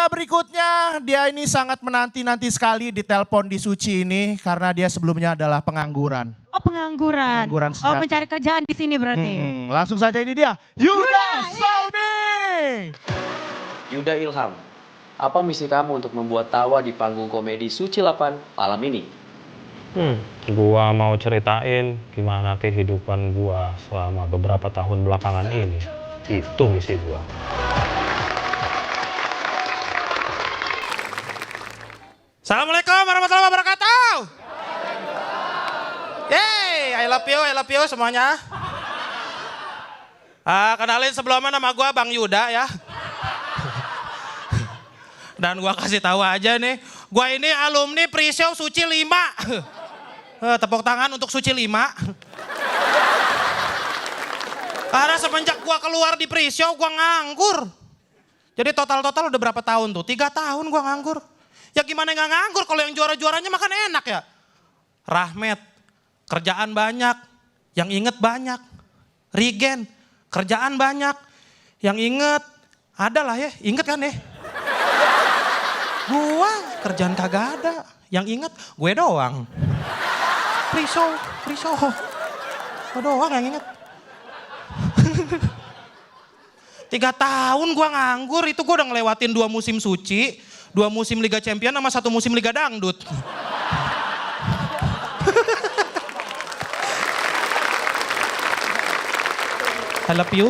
komika berikutnya, dia ini sangat menanti-nanti sekali ditelepon di Suci ini karena dia sebelumnya adalah pengangguran. Oh pengangguran. Pengangguran Oh sejati. mencari kerjaan di sini berarti. Langsung saja ini dia, Yuda Salmi. Yuda Ilham, apa misi kamu untuk membuat tawa di panggung komedi Suci 8 malam ini? Gua mau ceritain gimana kehidupan gua selama beberapa tahun belakangan ini. Itu misi gua. Assalamualaikum warahmatullahi wabarakatuh. Yeay, I love you semuanya. Kenalin sebelumnya nama gue Bang Yuda ya. Dan gue kasih tahu aja nih, gue ini alumni pre-show Suci 5. Tepuk tangan untuk Suci 5. Karena semenjak gue keluar di pre-show gue nganggur. Jadi total udah berapa tahun tuh? 3 tahun gue nganggur. Ya gimana nggak nganggur kalau yang juara-juaranya makan enak ya. Rahmat, kerjaan banyak, yang inget banyak. Rigen, kerjaan banyak, yang inget ada lah ya, inget kan ya. Gua kerjaan kagak ada, yang inget gue doang. Pre-show, gue doang yang inget. 3 tahun gua nganggur, itu gua udah ngelewatin 2 musim Suci. 2 musim Liga Champion sama 1 musim Liga Dangdut. I love you.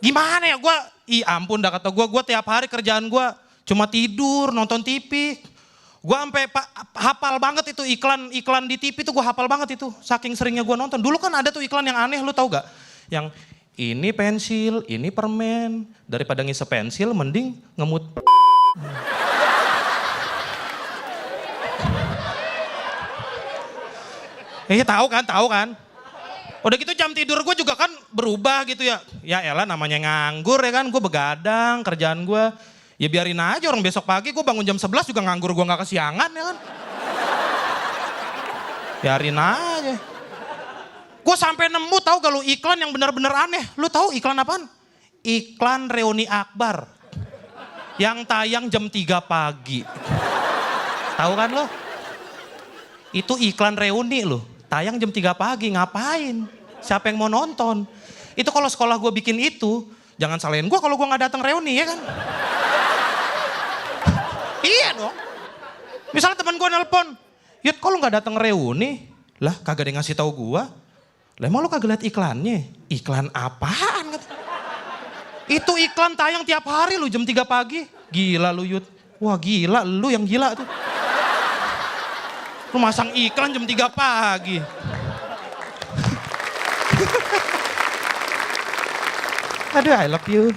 Gimana ya ampun dah kata gue tiap hari kerjaan gue cuma tidur, nonton TV. Gue sampai hafal banget itu iklan di TV tuh gue hafal banget itu. Saking seringnya gue nonton. Dulu kan ada tuh iklan yang aneh, lu tau gak? Yang ini pensil, ini permen. Daripada ngisep pensil, mending ngemut. Tahu kan? Udah gitu jam tidur gue juga kan berubah gitu ya. Ya elah namanya nganggur ya kan, gue begadang kerjaan gue. Ya biarin aja orang besok pagi gue bangun jam 11 juga nganggur, gue gak kesiangan ya kan. Biarin aja. Gue sampai nemu tahu gak lu iklan yang benar-benar aneh. Lu tahu iklan apaan? Iklan reuni akbar. Yang tayang jam 3 pagi. Tahu kan lo? Itu iklan reuni lo. Tayang jam 3 pagi, ngapain? Siapa yang mau nonton? Itu kalau sekolah gue bikin itu, jangan salahin gue kalau gue gak datang reuni ya kan? Iya dong. Misalnya teman gue nelpon, Yud kok lu gak datang reuni? Lah kagak ada yang ngasih tahu gue. Lah emang lu kagak liat iklannya? Iklan apaan? Itu iklan tayang tiap hari lu jam 3 pagi. Gila lu Yud. Wah gila, lu yang gila tuh. Lu masang iklan jam 3 pagi. Aduh, I love you.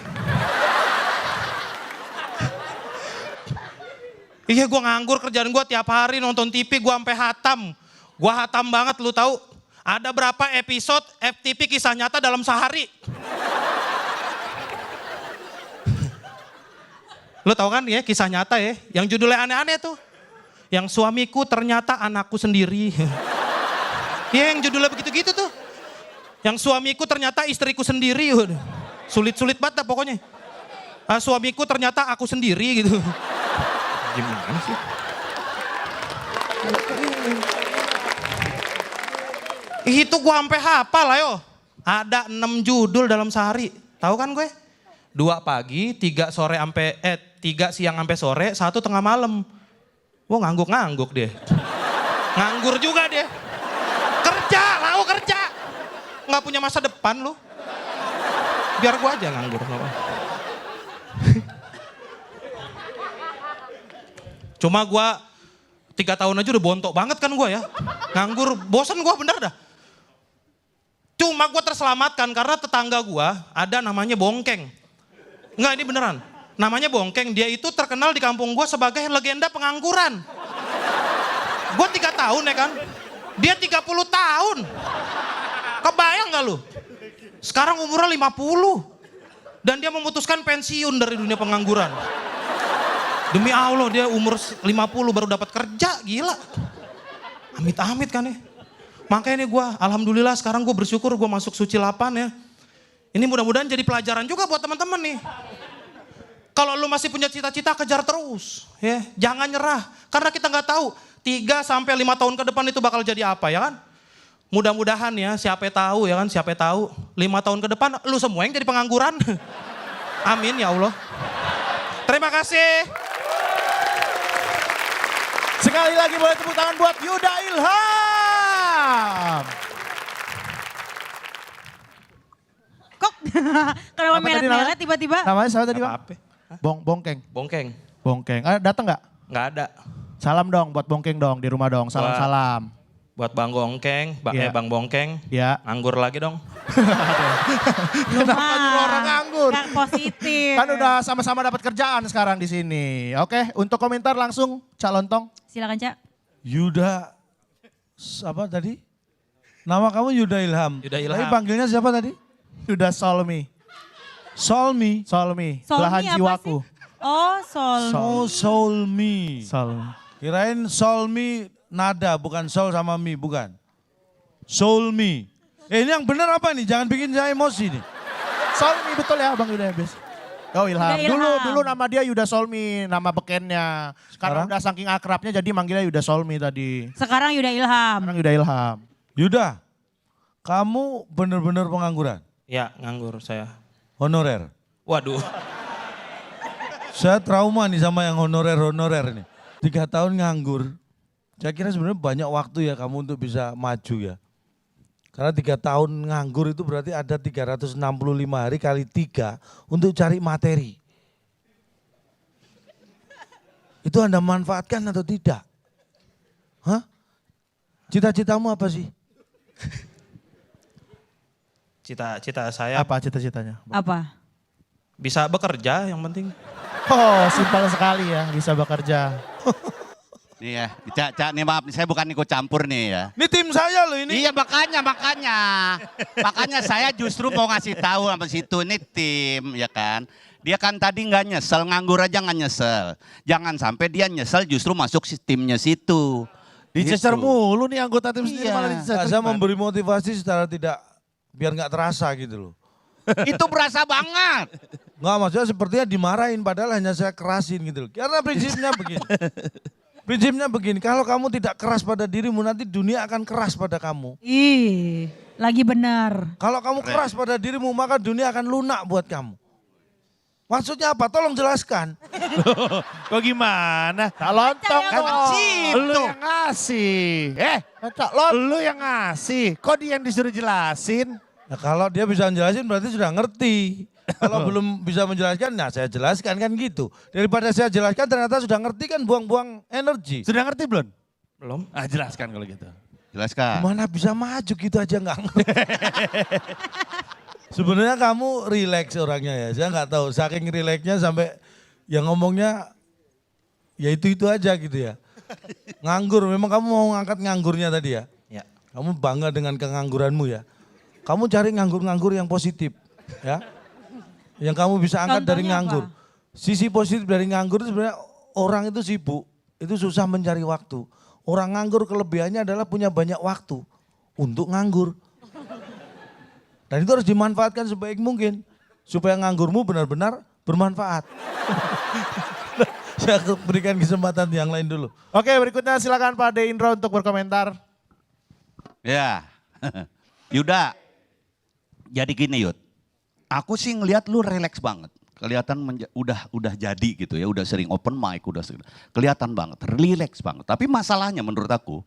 Iya gue nganggur kerjaan gue tiap hari nonton TV gue sampai hatam. Gue hatam banget lu tahu. Ada berapa episode FTV kisah nyata dalam sehari? Lu tahu kan ya kisah nyata ya, yang judulnya aneh-aneh tuh. Yang suamiku ternyata anakku sendiri. Iya yang judulnya begitu-gitu tuh. Yang suamiku ternyata istriku sendiri. Sulit-sulit banget dah pokoknya. Suamiku ternyata aku sendiri gitu. Gimana sih? Itu gua sampai hafal ayo. Ada 6 judul dalam sehari. Tahu kan gue? 2 pagi, 3 sore sampai 3 siang sampai sore, 1 tengah malam. Wah ngangguk-ngangguk dia. Nganggur juga dia. Kerja, lau kerja. Nggak punya masa depan lu. Biar gua aja nganggur. Cuma gua 3 tahun aja udah bontok banget kan gua ya. Nganggur, bosan gua bener dah. Cuma gua terselamatkan karena tetangga gua ada namanya Bongkeng. Enggak ini beneran. Namanya Bongkeng, dia itu terkenal di kampung gua sebagai legenda pengangguran. Gua 3 tahun ya kan. Dia 30 tahun. Kebayang gak lu? Sekarang umurnya 50. Dan dia memutuskan pensiun dari dunia pengangguran. Demi Allah dia umur 50 baru dapat kerja, gila. Amit-amit kan ya. Makanya nih gue, alhamdulillah sekarang gue bersyukur gue masuk Suci 8 ya. Ini mudah-mudahan jadi pelajaran juga buat teman-teman nih. Kalau lu masih punya cita-cita, kejar terus. Ya, jangan nyerah. Karena kita nggak tahu 3 sampai 5 tahun ke depan itu bakal jadi apa ya kan. Mudah-mudahan ya, siapa tahu ya kan, siapa tahu 5 tahun ke depan lu semua yang jadi pengangguran. Amin ya Allah. Terima kasih. Sekali lagi boleh tepuk tangan buat Yuda Ilham. Kok kenapa Apa tadi melet-melet tiba-tiba? Namanya siapa tadi Bang? Bongkeng. Bongkeng. Bongkeng. Datang nggak? Nggak ada. Salam dong buat Bongkeng dong di rumah dong. Salam-salam. Buat Bang Bongkeng, Bang Bongkeng. Iya. Anggur lagi dong. Kenapa nyuruh orang nganggur? Yang positif. Kan udah sama-sama dapat kerjaan sekarang di sini. Oke, untuk komentar langsung Cak Lontong. Silakan Cak. Yuda, apa tadi? Nama kamu Yuda Ilham. Yuda Ilham. Tapi panggilnya siapa tadi? Yuda Solmi. Solmi? Solmi, Solmi belahan apa jiwaku. Oh, Solmi. Oh, Solmi. Solmi. Kirain Solmi nada, bukan sol sama mi, bukan. Solmi. Ini yang benar apa nih? Jangan bikin saya emosi nih. Solmi betul ya Bang Yuda Habis. Oh Ilham. Yuda Ilham. Dulu nama dia Yuda Solmi, nama bekennya. Sekarang udah saking akrabnya jadi manggilnya Yuda Solmi tadi. Sekarang Yuda Ilham. Sekarang Yuda Ilham. Yuda, kamu benar-benar pengangguran? Ya, nganggur saya. Honorer? Waduh. Saya trauma nih sama yang honorer nih. 3 tahun nganggur. Saya kira sebenarnya banyak waktu ya kamu untuk bisa maju ya. Karena 3 tahun nganggur itu berarti ada 365 hari kali 3 untuk cari materi. Itu Anda manfaatkan atau tidak? Hah? Cita-citamu apa sih? Cita-cita saya. Apa cita-citanya? Apa? Bisa bekerja yang penting. Oh simpel sekali ya, bisa bekerja. Nih ya, Cak, nih maaf, saya bukan ikut campur nih ya. Ini tim saya loh ini. Iya makanya. Makanya saya justru mau ngasih tahu sama situ, ini tim ya kan. Dia kan tadi nggak nyesel, nganggur aja nggak nyesel. Jangan sampai dia nyesel justru masuk timnya situ. Dicecer Gitu. mulu nih anggota tim sendiri Iya. malah dicecer. Saya memberi motivasi secara tidak, biar nggak terasa gitu loh. Itu berasa banget. Nggak, maksudnya sepertinya dimarahin padahal hanya saya kerasin gitu loh. Karena prinsipnya begini. Prinsipnya begini, kalau kamu tidak keras pada dirimu nanti dunia akan keras pada kamu. Ih, lagi benar. Kalau kamu keras pada dirimu maka dunia akan lunak buat kamu. Maksudnya apa? Tolong jelaskan. Kok gimana? Cak Lontong Kan dong. situ. Lu yang ngasih. Cak Lontong. Lu yang ngasih. Kok dia yang disuruh jelasin? Nah, kalau dia bisa menjelasin berarti sudah ngerti. Kalau belum bisa menjelaskan, nah saya jelaskan kan gitu. Daripada saya jelaskan ternyata sudah ngerti kan buang-buang energi. Sudah ngerti belum? Belum. Ah jelaskan kalau gitu. Jelaskan. Mana bisa maju gitu aja nggak ngerti. Sebenarnya kamu rileks orangnya ya. Saya nggak tahu saking rileksnya sampai yang ngomongnya ya itu aja gitu ya. Nganggur, memang kamu mau ngangkat nganggurnya tadi ya? Ya. Kamu bangga dengan kengangguranmu ya? Kamu cari nganggur-nganggur yang positif ya. Yang kamu bisa angkat dari Contohnya nganggur. apa? Sisi positif dari nganggur itu sebenarnya orang itu sibuk, itu susah mencari waktu. Orang nganggur kelebihannya adalah punya banyak waktu untuk nganggur. Dan itu harus dimanfaatkan sebaik mungkin. Supaya nganggurmu benar-benar bermanfaat. Saya berikan kesempatan yang lain dulu. Oke berikutnya silakan Pak De Indro untuk berkomentar. Ya, Yuda, jadi gini Yud, aku sih ngelihat lu relax banget, kelihatan udah jadi gitu ya, udah sering open mic, kelihatan banget, relax banget. Tapi masalahnya menurut aku,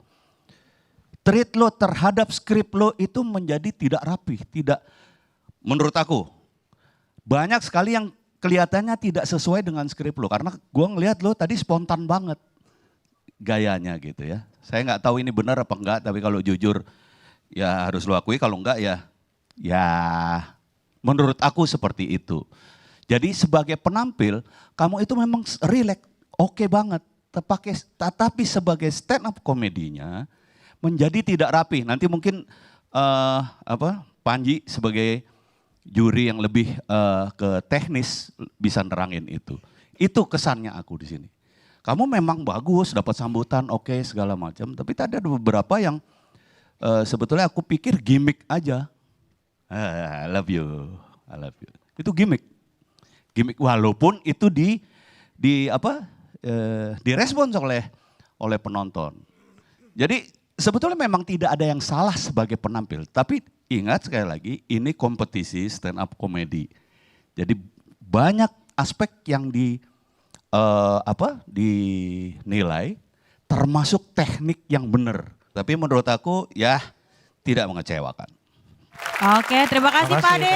treat lo terhadap skrip lo itu menjadi tidak rapi, tidak, menurut aku, banyak sekali yang kelihatannya tidak sesuai dengan skrip lo, karena gue ngelihat lo tadi spontan banget gayanya gitu ya. Saya nggak tahu ini benar apa enggak, tapi kalau jujur ya harus lo akui, kalau enggak ya menurut aku seperti itu. Jadi sebagai penampil kamu itu memang relax, oke banget. Tetapi sebagai stand up komedinya menjadi tidak rapi. Nanti mungkin Panji sebagai juri yang lebih ke teknis bisa nerangin itu. Itu kesannya aku di sini. Kamu memang bagus, dapat sambutan, oke segala macam. Tapi tadi ada beberapa yang sebetulnya aku pikir gimmick aja. I love you. I love you. Itu gimmick. Gimmick walaupun itu direspons oleh penonton. Jadi sebetulnya memang tidak ada yang salah sebagai penampil, tapi ingat sekali lagi ini kompetisi stand up comedy. Jadi banyak aspek yang dinilai, termasuk teknik yang benar. Tapi menurut aku ya tidak mengecewakan. Oke, terima kasih Pak Ade.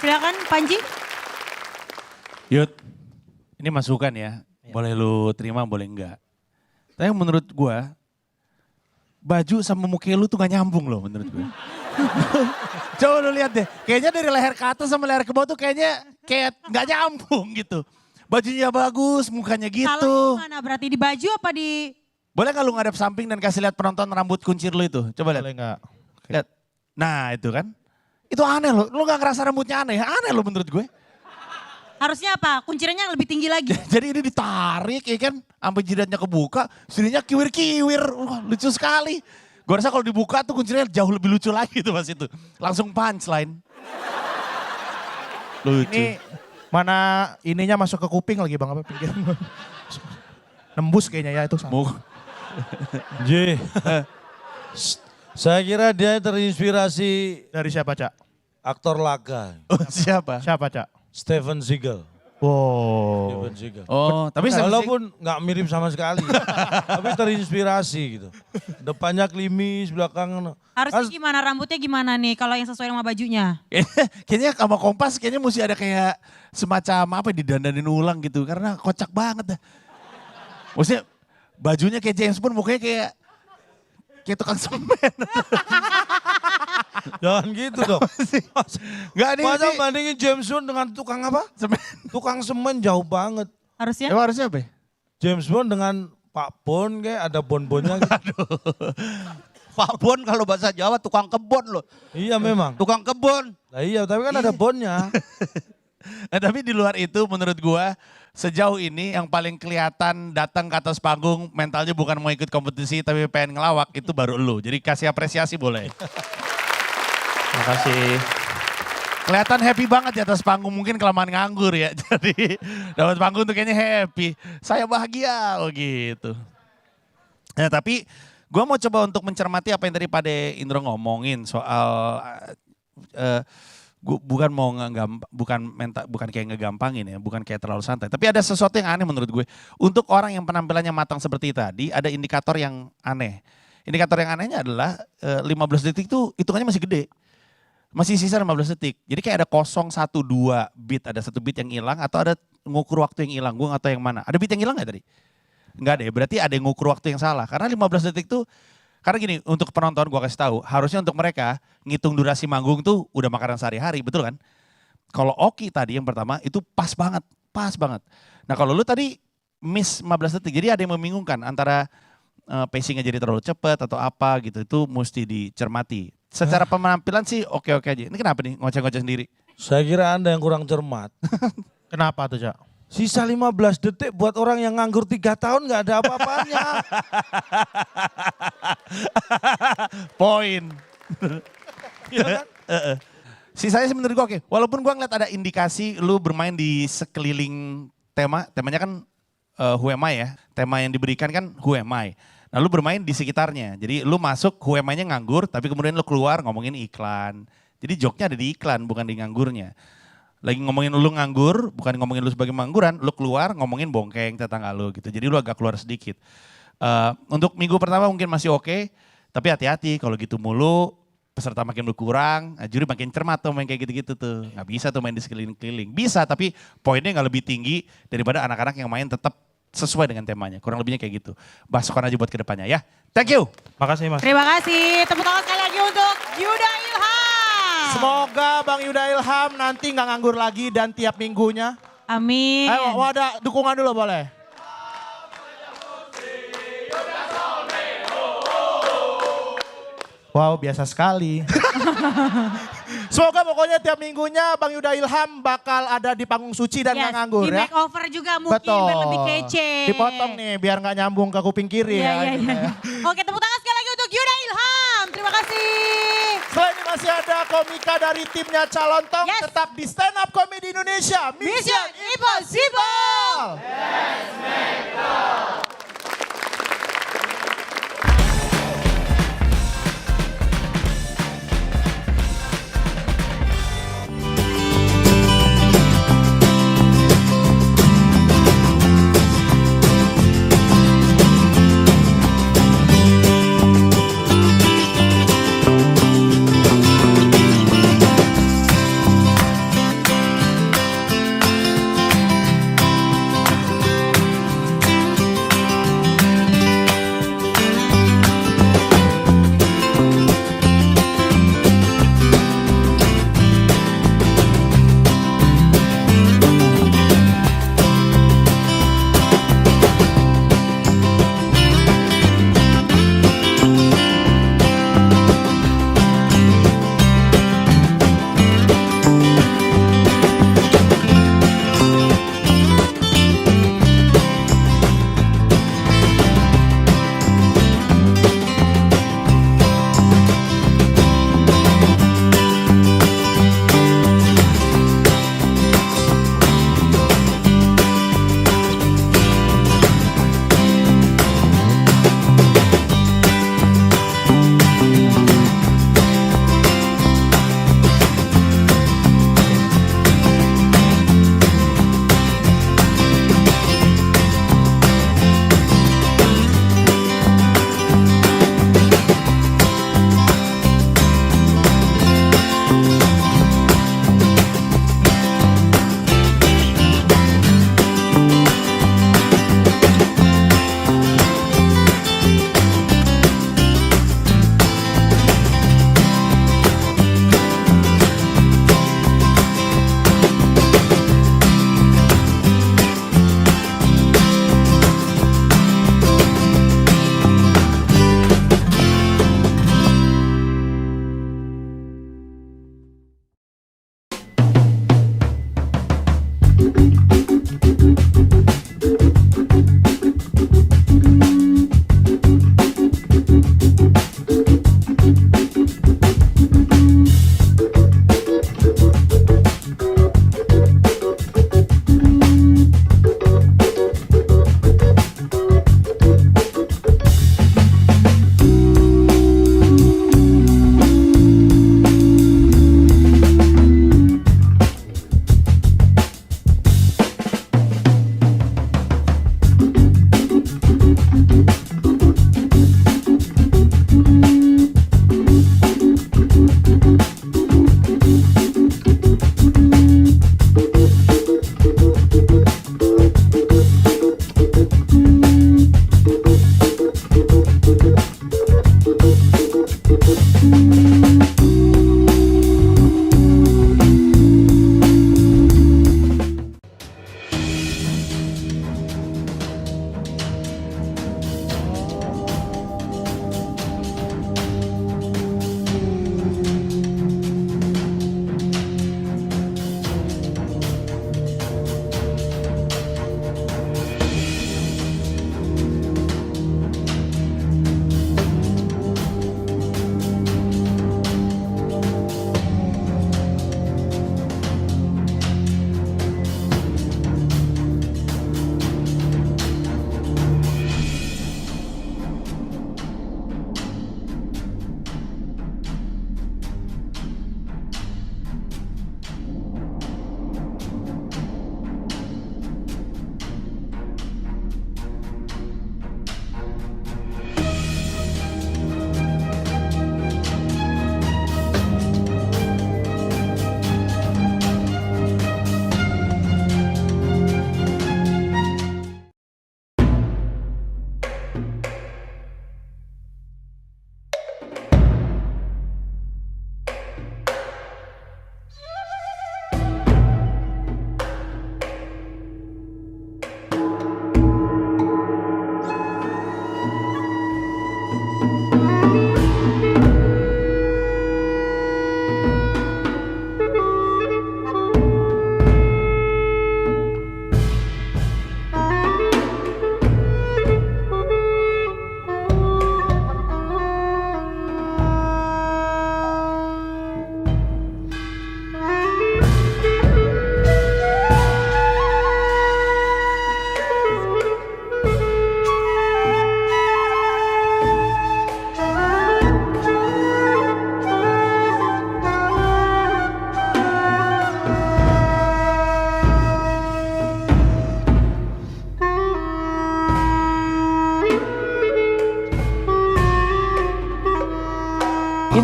Silakan Panji. Yud, ini masukan ya. Boleh lu terima, boleh enggak. Tapi menurut gua, baju sama muka lu tuh gak nyambung loh menurut gua. Coba lu lihat deh, kayaknya dari leher ke atas sama leher ke bawah tuh kayak gak nyambung gitu. Bajunya bagus, mukanya gitu. Kalau gimana berarti di baju apa di... Boleh gak lu ngadep samping dan kasih lihat penonton rambut kuncir lu itu? Coba lihat. Boleh nggak? Lihat. Nah itu kan. Itu aneh loh, lu gak ngerasa rambutnya aneh? Aneh loh menurut gue. Harusnya apa? Kuncirannya lebih tinggi lagi. Jadi ini ditarik ya kan, sampai jidatnya kebuka, sininya kiwir-kiwir. Wah, lucu sekali. Gue rasa kalau dibuka tuh kuncirannya jauh lebih lucu lagi tuh pas itu. Langsung punchline. Lucu. Ini mana ininya masuk ke kuping lagi Bang, apa pinggir. Nembus kayaknya ya itu. J. Saya kira dia terinspirasi dari siapa, Cak? Aktor laga. Oh, siapa? Siapa, Cak? Stephen Seagal. Oh. Stephen Seagal. Oh, tapi walaupun nggak mirip sama sekali, tapi terinspirasi gitu. Depannya klimis, belakang. Harusnya gimana, rambutnya gimana nih kalau yang sesuai sama bajunya? Kayaknya sama Kompas kayaknya mesti ada kayak semacam apa didandanin ulang gitu. Karena kocak banget dah. Maksudnya bajunya kayak James Bond, mukanya kayak tukang semen. Jangan gitu dong. Gak ada. Masa bandingin James Bond dengan tukang apa? Semen. Tukang semen jauh banget. Harusnya? Emang harusnya apa? James Bond dengan Pak Bon kayak ada bon-bonnya gitu. Aduh. Pak Bon kalau bahasa Jawa tukang kebon loh. Iya memang. Tukang kebon. Nah iya, tapi kan ada bonnya. Nah, tapi di luar itu menurut gua sejauh ini yang paling kelihatan datang ke atas panggung mentalnya bukan mau ikut kompetisi tapi pengen ngelawak itu baru lu. Jadi kasih apresiasi boleh. Terima kasih. Kelihatan happy banget di atas panggung, mungkin kelamaan nganggur ya. Jadi dapat panggung tuh kayaknya happy. Saya bahagia, oh gitu. Nah tapi gua mau coba untuk mencermati apa yang tadi Pak Indro ngomongin soal bukan mau bukan kayak ngegampangin ya, bukan kayak terlalu santai. Tapi ada sesuatu yang aneh menurut gue. Untuk orang yang penampilannya matang seperti tadi, ada indikator yang aneh. Indikator yang anehnya adalah 15 detik itu hitungannya masih gede. Masih sisa 15 detik. Jadi kayak ada 0, 1, 2 beat, ada 1 beat yang hilang atau ada ngukur waktu yang hilang. Gue gak tahu yang mana. Ada beat yang hilang gak tadi? Enggak deh, berarti ada yang ngukur waktu yang salah. Karena 15 detik tuh, karena gini, untuk penonton gue kasih tahu, harusnya untuk mereka ngitung durasi manggung tuh udah makanan sehari-hari, betul kan? Kalau Oki tadi yang pertama itu pas banget. Nah kalau lu tadi miss 15 detik, jadi ada yang membingungkan antara pacingnya jadi terlalu cepat atau apa gitu, itu mesti dicermati. Secara penampilan sih oke-oke aja. Ini kenapa nih ngoceh-ngoceh sendiri? Saya kira Anda yang kurang cermat. Kenapa tuh, Cak? Sisa 15 detik buat orang yang nganggur 3 tahun gak ada apa-apanya. Poin. Ya kan? Sisanya sih menurut gue oke. Walaupun gue ngeliat ada indikasi lu bermain di sekeliling temanya kan Who Am I ya. Tema yang diberikan kan Who Am I. Nah lu bermain di sekitarnya. Jadi lu masuk Who Am I-nya nganggur tapi kemudian lu keluar ngomongin iklan. Jadi joknya ada di iklan bukan di nganggurnya. Lagi ngomongin lu nganggur, bukan ngomongin lu sebagai pengangguran, lu keluar ngomongin bongkeng tetangga lu gitu. Jadi lu agak keluar sedikit. Untuk minggu pertama mungkin masih oke, tapi hati-hati kalau gitu mulu, peserta makin berkurang, juri makin cermat tuh main kayak gitu-gitu tuh. Gak bisa tuh main di sekeliling-keliling. Bisa tapi poinnya gak lebih tinggi daripada anak-anak yang main tetap sesuai dengan temanya. Kurang lebihnya kayak gitu. Masukan aja buat kedepannya ya. Thank you. Makasih Mas. Terima kasih. Tepuk tangan sekali lagi untuk Yuda Ilham. Semoga Bang Yuda Ilham nanti gak nganggur lagi dan tiap minggunya. Amin. Ayo ada dukungan dulu boleh. Wow biasa sekali. Semoga pokoknya tiap minggunya Bang Yuda Ilham bakal ada di panggung suci dan gak nganggur di ya. Di makeover juga mungkin biar lebih kece. Dipotong nih biar gak nyambung ke kuping kiri ya. Oke tepuk tangan sekali lagi untuk Yuda Ilham. Terima kasih. Selain ini masih ada komika dari timnya Calontong. Tetap di Stand Up Comedy Indonesia. Mission Impossible.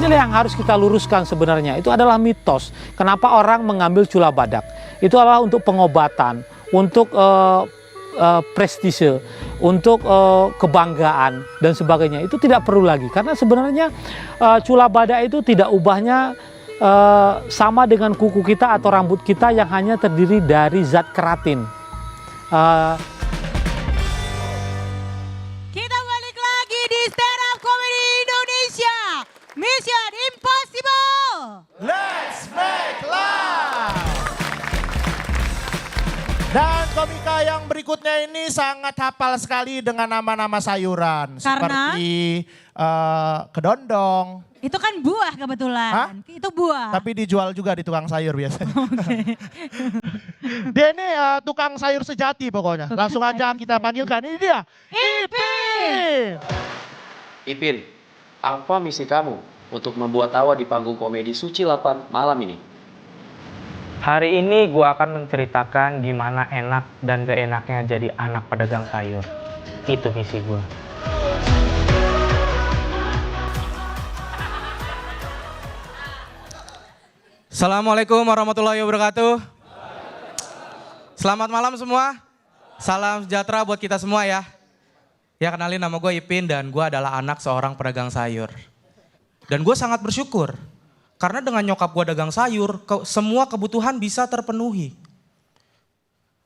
inilah yang harus kita luruskan sebenarnya. Itu adalah mitos. Kenapa orang mengambil cula badak? Itu adalah untuk pengobatan, untuk prestise, untuk kebanggaan dan sebagainya. Itu tidak perlu lagi karena sebenarnya cula badak itu tidak ubahnya sama dengan kuku kita atau rambut kita yang hanya terdiri dari zat keratin. Kita balik lagi di Stand Up Comedy Indonesia, Mission Impossible. Let's make love. Dan komika yang berikutnya ini sangat hafal sekali dengan nama-nama sayuran. Karena? Seperti kedondong. Itu kan buah kebetulan. Hah? Itu buah. Tapi dijual juga di tukang sayur biasanya. Dia ini tukang sayur sejati pokoknya. Langsung aja kita panggilkan. Ini dia. Ipin. Ipin, apa misi kamu untuk membuat tawa di panggung komedi Suci 8 malam ini? Hari ini gue akan menceritakan gimana enak dan gak enaknya jadi anak pedagang sayur. Itu misi gue. Assalamualaikum warahmatullahi wabarakatuh. Selamat malam semua. Salam sejahtera buat kita semua ya. Ya kenalin, nama gue Ipin dan gue adalah anak seorang pedagang sayur. Dan gue sangat bersyukur. Karena dengan nyokap gue dagang sayur, semua kebutuhan bisa terpenuhi.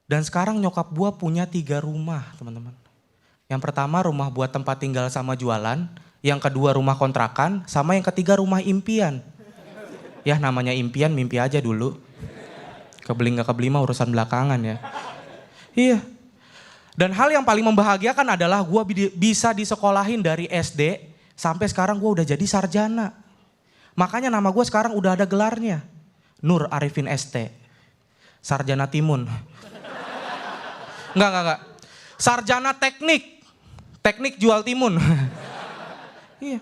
Dan sekarang nyokap gue punya 3 rumah teman-teman. Yang pertama rumah buat tempat tinggal sama jualan. Yang kedua rumah kontrakan. Sama yang ketiga rumah impian. Ya namanya impian, mimpi aja dulu. Kebeli gak kebeli mah urusan belakangan ya. Iya. Dan hal yang paling membahagiakan adalah gue bisa disekolahin dari SD sampai sekarang gue udah jadi sarjana. Makanya nama gue sekarang udah ada gelarnya. Nur Arifin ST. Sarjana Timun. Enggak. Sarjana teknik. Teknik jual timun. Iya.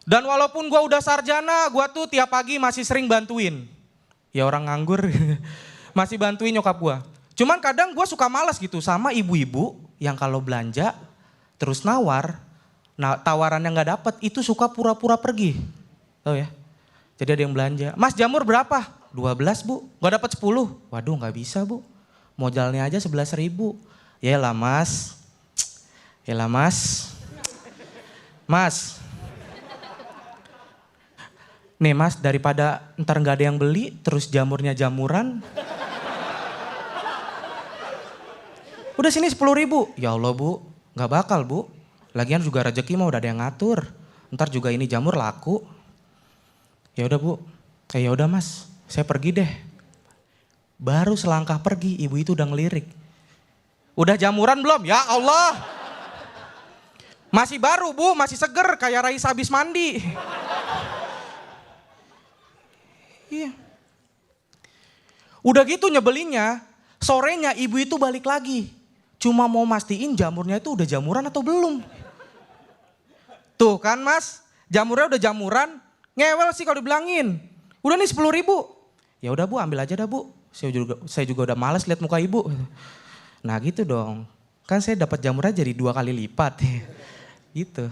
Dan walaupun gue udah sarjana, gue tuh tiap pagi masih sering bantuin. Ya orang nganggur, masih bantuin nyokap gue. Cuman kadang gue suka malas gitu sama ibu-ibu yang kalau belanja terus nawar. Nah tawaran yang gak dapet itu suka pura-pura pergi. Tahu ya? Jadi ada yang belanja, mas jamur berapa? 12 bu, gak dapet 10. Waduh gak bisa bu, modalnya aja 11.000. Yalah mas, mas. Nih mas, daripada ntar gak ada yang beli, terus jamurnya jamuran. Udah sini 10.000. Ya Allah bu, gak bakal bu. Lagian juga rezeki mah udah ada yang ngatur. Ntar juga ini jamur laku. Ya udah bu, ya udah mas, saya pergi deh. Baru selangkah pergi, ibu itu udah ngelirik. Udah jamuran belum? Ya Allah. Masih baru bu, masih seger kayak Raisa habis mandi. Iya. Udah gitu nyebelinnya, sorenya ibu itu balik lagi. Cuma mau mastiin jamurnya itu udah jamuran atau belum. Tuh kan mas, jamurnya udah jamuran, ngewel sih kalau dibilangin. Udah nih 10.000. Ya udah bu, ambil aja dah bu. Saya juga udah males lihat muka ibu. Nah gitu dong, kan saya dapat jamurnya jadi 2 kali lipat. Gitu.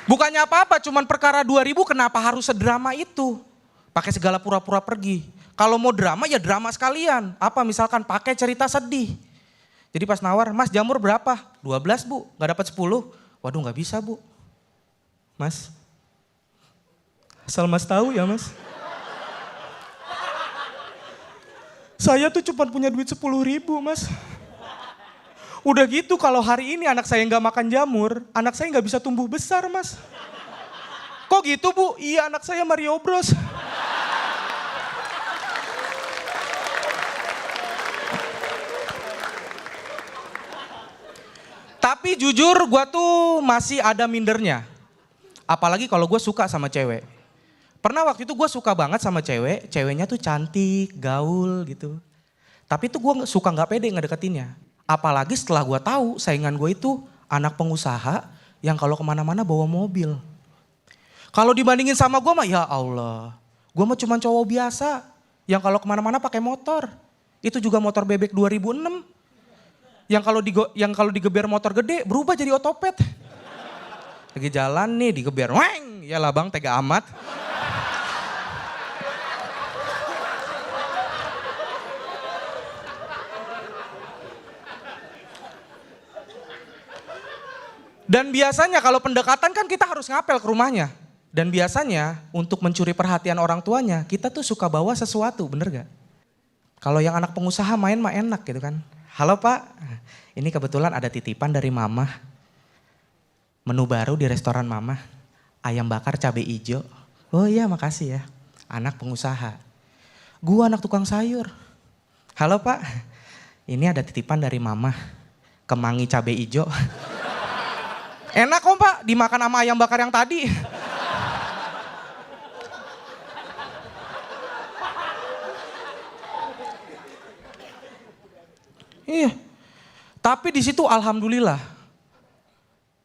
Bukannya apa-apa, cuman perkara 2.000 kenapa harus sedrama itu? Pakai segala pura-pura pergi. Kalau mau drama ya drama sekalian. Apa misalkan pakai cerita sedih. Jadi pas nawar, mas jamur berapa? 12 bu, gak dapat 10. Waduh gak bisa bu. Mas, asal mas tahu ya mas. Saya tuh cuma punya duit 10.000 mas. Udah gitu kalau hari ini anak saya nggak makan jamur, anak saya nggak bisa tumbuh besar mas. Kok gitu bu? Iya anak saya Mario Bros. Tapi jujur gue tuh masih ada mindernya. Apalagi kalau gue suka sama cewek. Pernah waktu itu gue suka banget sama cewek, ceweknya tuh cantik, gaul gitu. Tapi tuh gue suka gak pede ngedeketinnya. Apalagi setelah gue tahu saingan gue itu anak pengusaha yang kalau kemana-mana bawa mobil. Kalau dibandingin sama gue mah ya Allah. Gue mah cuma cowok biasa yang kalau kemana-mana pakai motor. Itu juga motor bebek 2006. Yang kalau digeber motor gede berubah jadi otopet. Lagi jalan nih digeber, weng, ya lah bang tega amat. Dan biasanya kalau pendekatan kan kita harus ngapel ke rumahnya. Dan biasanya untuk mencuri perhatian orang tuanya, kita tuh suka bawa sesuatu, bener gak? Kalau yang anak pengusaha main mah enak gitu kan. Halo Pak, ini kebetulan ada titipan dari Mama. Menu baru di restoran Mama, ayam bakar cabai hijau. Oh iya makasih ya, anak pengusaha. Gua anak tukang sayur. Halo Pak, ini ada titipan dari Mama, kemangi cabai hijau. Enak kok Pak, dimakan sama ayam bakar yang tadi. Iya, tapi di situ alhamdulillah,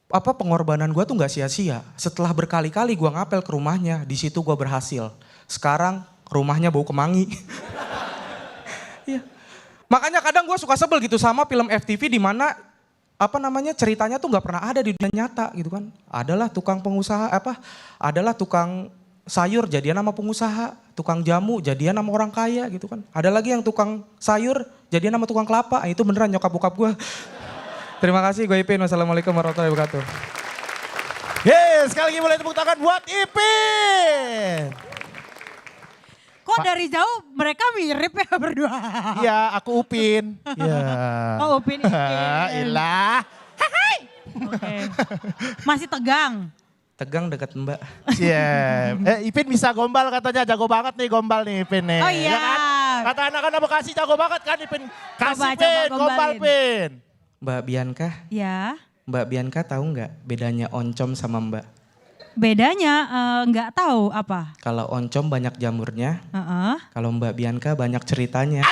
pengorbanan gue tuh nggak sia-sia. Setelah berkali-kali gue ngapel ke rumahnya, di situ gue berhasil. Sekarang rumahnya bau kemangi. Iya, makanya kadang gue suka sebel gitu sama film FTV di mana ceritanya tuh nggak pernah ada di dunia nyata gitu kan. Adalah tukang pengusaha adalah tukang sayur jadian sama pengusaha, tukang jamu jadian sama orang kaya gitu kan. Ada lagi yang tukang sayur jadian sama tukang kelapa. Itu beneran nyokap bokap gue. Terima kasih gue Ipin. Wassalamualaikum warahmatullahi wabarakatuh. Yes, sekali lagi boleh tepuk tangan buat Ipin. Kok dari jauh mereka mirip ya berdua? Iya, aku Upin. Iya. Oh Upin. Ilah. Hai. Oke. Masih tegang. Tegang dekat Mbak. Iya. Ipin bisa gombal katanya, jago banget nih gombal nih Ipin nih. Oh iya. Ya kan? Kata anak-anak Bekasi jago banget kan Ipin. Kasih Coba Pin, gombal gombalin. Pin. Mbak Bianca, Ya. Mbak Bianca tahu nggak bedanya oncom sama Mbak? Bedanya nggak tahu apa. Kalau oncom banyak jamurnya, kalau Mbak Bianca banyak ceritanya.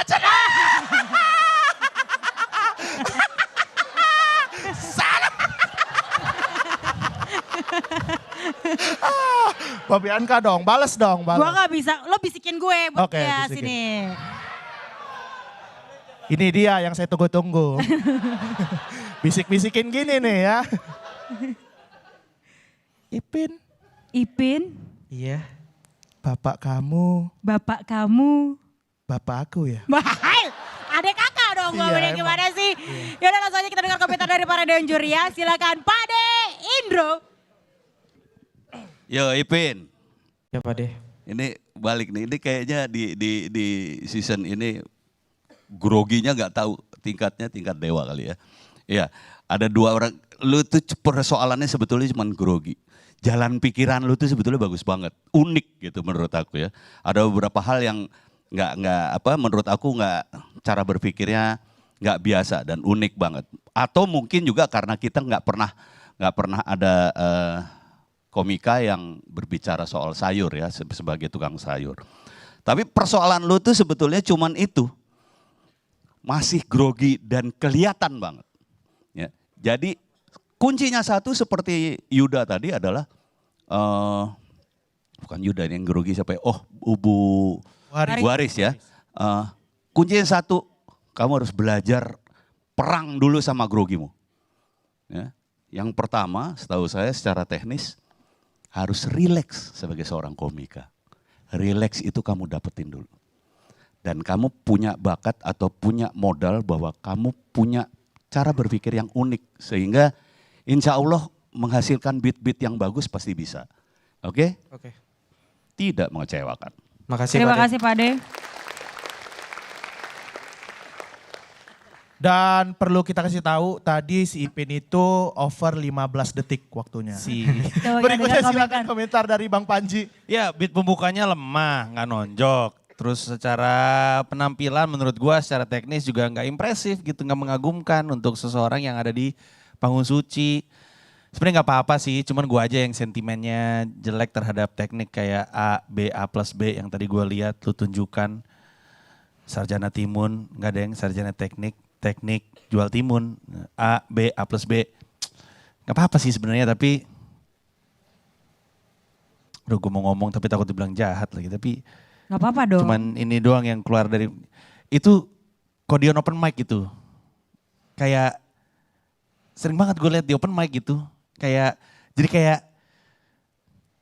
Mbak Bianca dong, bales dong. Bales. Gua nggak bisa, lo bisikin gue buat Oke, ya bisikin. sini. Ini dia yang saya tunggu-tunggu. Bisik-bisikin gini nih ya. Ipin. Ipin. Iya. Bapak kamu. Bapak kamu. Bapak aku ya. Bahaya. Adek kakak dong gue, Iya, gimana sih? Yaudah langsung aja kita dengar komentar dari para dewan juri ya. Silakan Pak De Indro. Yo Ipin. Ya Pak De. Ini balik nih, ini kayaknya di season ini groginya nggak tahu tingkat dewa kali ya. Iya, ada dua orang, lu tuh persoalannya sebetulnya cuma grogi. Jalan pikiran lu tuh sebetulnya bagus banget, unik gitu menurut aku ya. Ada beberapa hal yang menurut aku cara berpikirnya nggak biasa dan unik banget. Atau mungkin juga karena kita nggak pernah ada komika yang berbicara soal sayur ya sebagai tukang sayur. Tapi persoalan lu tuh sebetulnya cuman itu. Masih grogi dan kelihatan banget. Ya. Jadi kuncinya satu seperti Yuda tadi adalah, bukan Yuda yang grogi siapa ya? Oh Bu Waris ya. Kuncinya satu, kamu harus belajar perang dulu sama grogimu. Ya. Yang pertama setahu saya secara teknis harus rileks sebagai seorang komika. Rileks itu kamu dapetin dulu. Dan kamu punya bakat atau punya modal bahwa kamu punya cara berpikir yang unik. Sehingga insya Allah menghasilkan beat-beat yang bagus pasti bisa. Oke? Oke. Tidak mengecewakan. Makasih Terima Pak De. kasih Pak De. Dan perlu kita kasih tahu tadi si Ipin itu over 15 detik waktunya. Berikutnya silakan komentar dari Bang Panji. Ya, beat pembukanya lemah, nggak nonjok. Terus secara penampilan menurut gua secara teknis juga nggak impresif gitu, nggak mengagumkan untuk seseorang yang ada di panggung suci. Sebenarnya nggak apa-apa sih, cuman gua aja yang sentimennya jelek terhadap teknik kayak A plus B yang tadi gua lihat lu tunjukkan. Sarjana timun, nggak ada yang sarjana teknik jual timun. A plus B. Nggak apa-apa sih sebenarnya, tapi udah gue mau ngomong tapi takut dibilang jahat lagi, tapi Gak apa-apa dong. cuman ini doang yang keluar dari, itu kodion open mic itu. kayak sering banget gue lihat di open mic gitu. Jadi kayak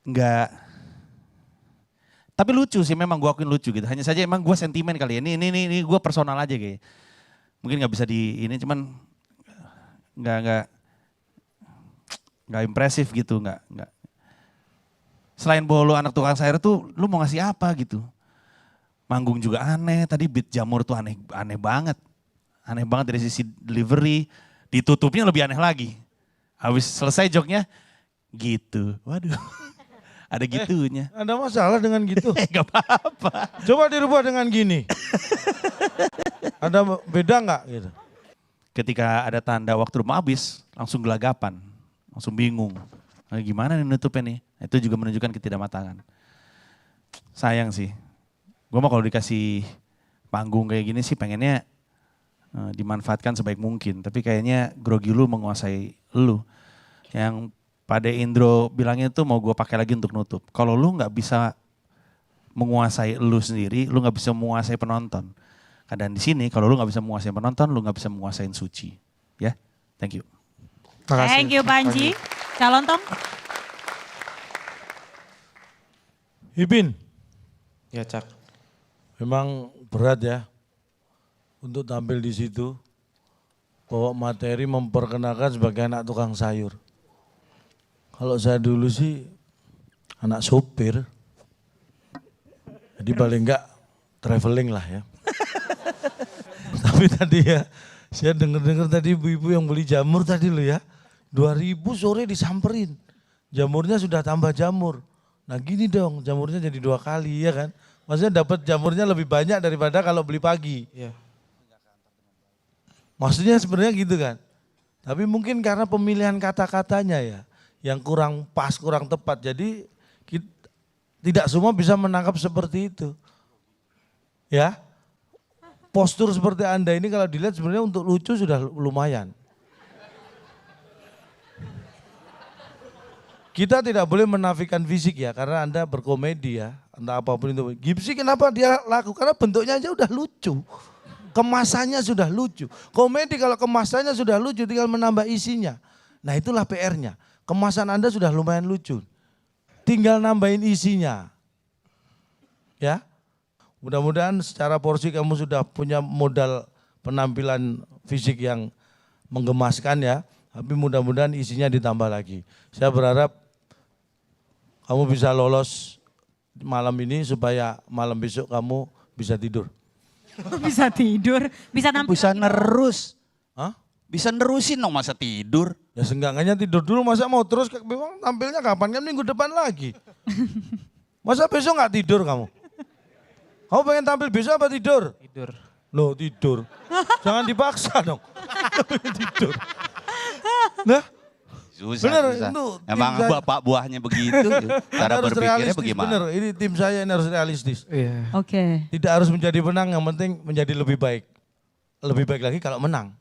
nggak, tapi lucu sih, memang gue akuin lucu gitu. Hanya saja emang gue sentimen kali ya, ini gue personal aja kayak. Mungkin nggak bisa ini, cuman nggak impresif gitu, nggak. Selain bahwa lu anak tukang sayur tuh, lu mau ngasih apa gitu? Manggung juga aneh, tadi beat Jamur tuh aneh banget. Aneh banget dari sisi delivery, ditutupnya lebih aneh lagi. Habis selesai joknya, gitu. Waduh, ada gitunya. Ada masalah dengan gitu? Gak apa-apa. Coba dirubah dengan gini. Ada beda nggak gitu? Ketika ada tanda waktu rumah habis, langsung gelagapan, langsung bingung. Nah, gimana nih nutupnya nih? Itu juga menunjukkan ketidakmatangan. Sayang sih. Gue mah kalau dikasih panggung kayak gini sih pengennya dimanfaatkan sebaik mungkin. Tapi kayaknya grogi lu menguasai lu. Yang pada Indro bilangnya tuh mau gue pakai lagi untuk nutup. Kalau lu gak bisa menguasai lu sendiri, lu gak bisa menguasai penonton. Dan di sini kalau lu gak bisa menguasai penonton, lu gak bisa menguasai Suci. Ya, thank you. Thank you Panji. Calon Tong. Ipin. Ya Cak. Memang berat ya untuk tampil di situ, bawa materi memperkenalkan sebagai anak tukang sayur. Kalau saya dulu sih anak sopir, jadi paling enggak traveling lah ya. Tapi tadi ya, saya dengar tadi ibu-ibu yang beli jamur tadi loh ya, 2.000 sore disamperin, jamurnya sudah tambah jamur. Nah gini dong, jamurnya jadi 2 kali ya kan. Maksudnya dapat jamurnya lebih banyak daripada kalau beli pagi. Iya. Maksudnya sebenarnya gitu kan. Tapi mungkin karena pemilihan kata-katanya ya, yang kurang pas, kurang tepat. Jadi tidak semua bisa menangkap seperti itu. Ya, postur seperti Anda ini kalau dilihat sebenarnya untuk lucu sudah lumayan. Kita tidak boleh menafikan fisik ya, karena Anda berkomedi ya, entah apapun itu. Gipsy kenapa dia laku? Karena bentuknya aja udah lucu. Kemasannya sudah lucu. Komedi kalau kemasannya sudah lucu, tinggal menambah isinya. Nah itulah PR-nya. Kemasan Anda sudah lumayan lucu. Tinggal nambahin isinya. Ya, mudah-mudahan secara porsi kamu sudah punya modal penampilan fisik yang menggemaskan ya. Tapi mudah-mudahan isinya ditambah lagi. Saya berharap kamu bisa lolos malam ini supaya malam besok kamu bisa tidur. Bisa tidur, bisa tampil. Bisa nerus. Hah? Bisa nerusin dong, masa tidur. Ya seenggaknya tidur dulu, masa mau terus memang tampilnya kapan? Kan minggu depan lagi. Masa besok gak tidur kamu? Kamu pengen tampil besok apa tidur? Tidur. Loh tidur. Jangan dipaksa dong. Tidur. Nah, Susah. Emang tim bapak buahnya begitu. Cara harus berpikirnya realistis, bagaimana? bener. Ini tim saya ini harus realistis. Iya. Oke. Tidak harus menjadi menang, yang penting menjadi lebih baik. Lebih baik lagi kalau menang.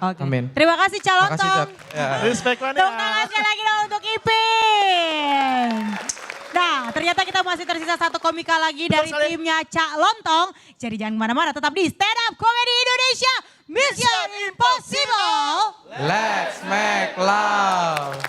Oke. Amin. Terima kasih Calon Makasih Tong. Cak. Ya. Respect Wania. Tepuk tangan sekali lagi dong untuk Ipin. Nah ternyata kita masih tersisa satu komika lagi dari timnya Cak Lontong. Jadi jangan kemana-mana, tetap di Stand Up Comedy Indonesia Mission Impossible. Let's make love.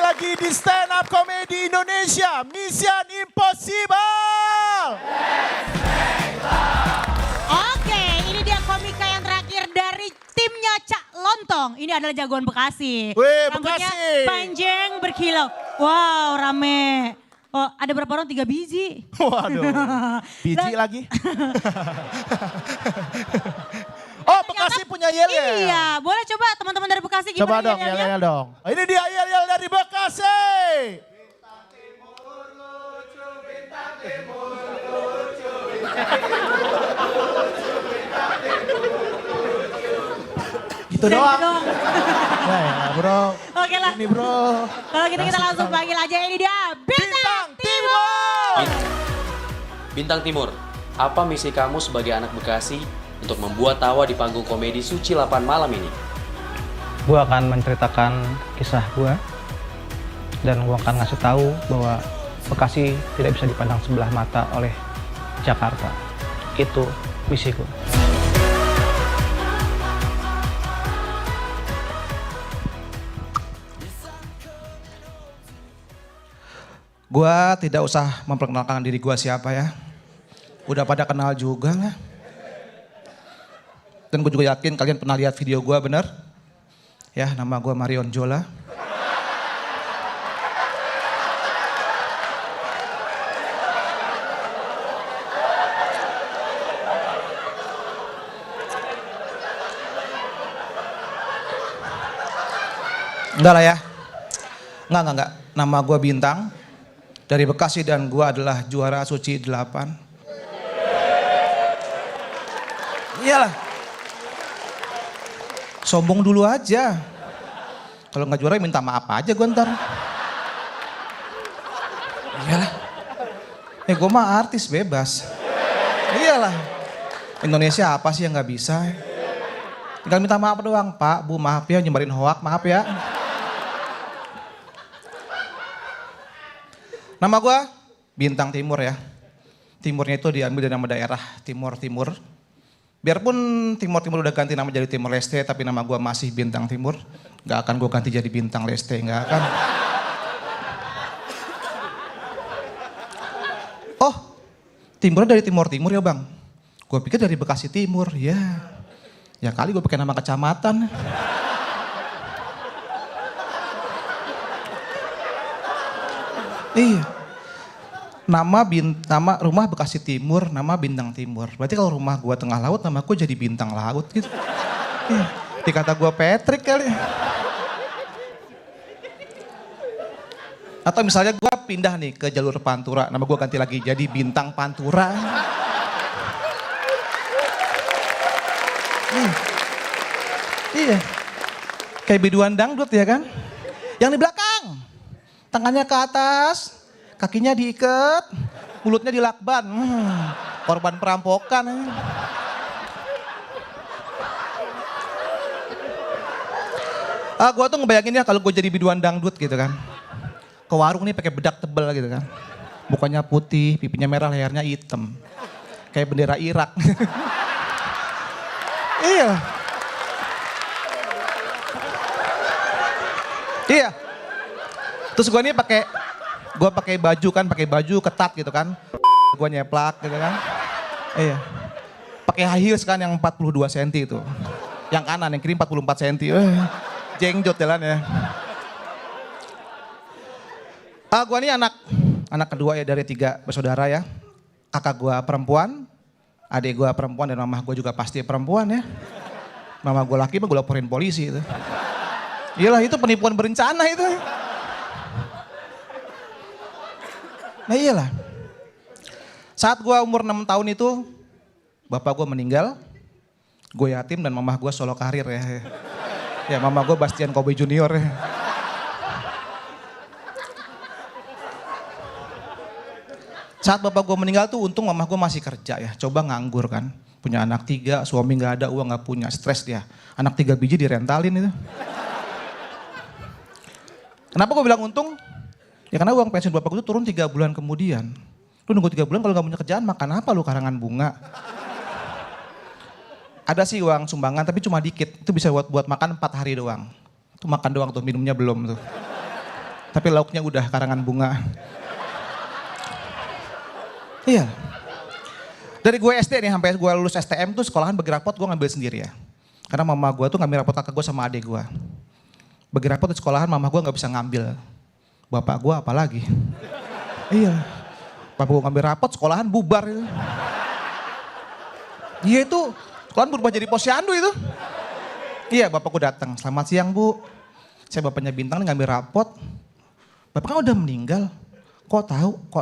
lagi di Stand Up Comedy Indonesia, Mission Impossible. Oke, ini dia komika yang terakhir dari timnya Cak Lontong. Ini adalah jagoan Bekasi. Wih, Rambutnya Bekasi. panjang berkilau. Wow, rame. Oh, ada berapa orang? 3 biji. Waduh, biji lagi. Oh, Bekasi punya yel-yel. Iya, boleh coba teman-teman dari Bekasi gimana Coba dong, yel-yelnya? yel-yel dong. Ini dia yel-yel dari Bekasi. Gitu doang. Ya, bro. Oke lah. Ini bro. Kalau gitu kita langsung panggil aja, ini dia Bintang Timur. Bintang Timur, apa misi kamu sebagai anak Bekasi untuk membuat tawa di panggung komedi Suci 8 malam ini? Gue akan menceritakan kisah gue dan gue akan ngasih tahu bahwa Bekasi tidak bisa dipandang sebelah mata oleh Jakarta. Itu misi gue. Gua tidak usah memperkenalkan diri gua siapa ya. Udah pada kenal juga lah. Dan gue juga yakin kalian pernah lihat video gua, bener? Ya, nama gua Marion Jola. Enggak lah ya. Enggak. Nama gua Bintang. Dari Bekasi dan gua adalah juara Suci 8. Iyalah. Sombong dulu aja. Kalau nggak juara minta maaf aja gua ntar. Iyalah. Gua mah artis bebas. Iyalah. Indonesia apa sih yang nggak bisa? Tinggal minta maaf doang, Pak, Bu, maaf ya nyebarin hoak, maaf ya. Nama gue Bintang Timur ya. Timurnya itu diambil dari nama daerah Timur. Biarpun Timur udah ganti nama jadi Timor Leste, tapi nama gue masih Bintang Timur. Gak akan gue ganti jadi Bintang Leste, gak akan. Oh, Timurnya dari Timur ya bang? Gue pikir dari Bekasi Timur, ya. Ya kali gue pakai nama kecamatan. Iya. Nama rumah Bekasi Timur, nama Bintang Timur. Berarti kalau rumah gua tengah laut, nama gua jadi Bintang Laut gitu. Iya. Dikata gua Patrick kali. Atau misalnya gua pindah nih ke jalur Pantura, nama gua ganti lagi jadi Bintang Pantura. Iya. Kayak biduan dangdut ya kan? Yang di belakang. Tangannya ke atas, kakinya diikat, mulutnya dilakban. Korban perampokan. Gue tuh ngebayangin ya kalau gue jadi biduan dangdut gitu kan. Ke warung nih pakai bedak tebel gitu kan. Mukanya putih, pipinya merah, lehernya hitam. Kayak bendera Irak. Iya. Iya. Terus gue nih pakai baju ketat gitu kan. Gue nyeplak gitu kan. Iya. Pakai high heels kan yang 42 cm itu. Yang kanan, yang kiri 44 cm. Jengjot jalan ya. Gue nih anak kedua ya dari 3 bersaudara ya. Kakak gue perempuan, adik gue perempuan dan mamah gue juga pasti perempuan ya. Mama gue laki mah gue laporin polisi itu. Iyalah itu penipuan berencana itu. Nah iyalah. Saat gue umur 6 tahun itu, bapak gue meninggal, gue yatim dan mamah gue solo karir ya. Ya mamah gue Bastian Kobe Junior ya. Saat bapak gue meninggal tuh untung mamah gue masih kerja ya, coba nganggur kan. Punya anak 3, suami gak ada, uang gak punya, stres dia. Anak 3 biji direntalin itu. Kenapa gue bilang untung? Ya karena uang pensiun bapak gue itu turun 3 bulan kemudian. Lu nunggu 3 bulan kalau gak punya kerjaan makan apa lu karangan bunga? Ada sih uang sumbangan tapi cuma dikit. Itu bisa buat makan 4 hari doang. Itu makan doang tuh, minumnya belum tuh. Tapi lauknya udah karangan bunga. Iya. Dari gue SD nih sampai gue lulus STM tuh sekolahan bagi rapot gue ngambil sendiri ya. Karena mama gue tuh ngambil rapot kakak gue sama adik gue. Bagi rapot di sekolahan mama gue gak bisa ngambil. Bapak gue apalagi. Iya. Bapak gue ngambil rapot sekolahan bubar itu. Iya itu sekolahan berubah jadi posyandu itu. Iya bapakku datang, selamat siang bu. Saya bapaknya Bintang nih ngambil rapot. Bapak kan udah meninggal. Kok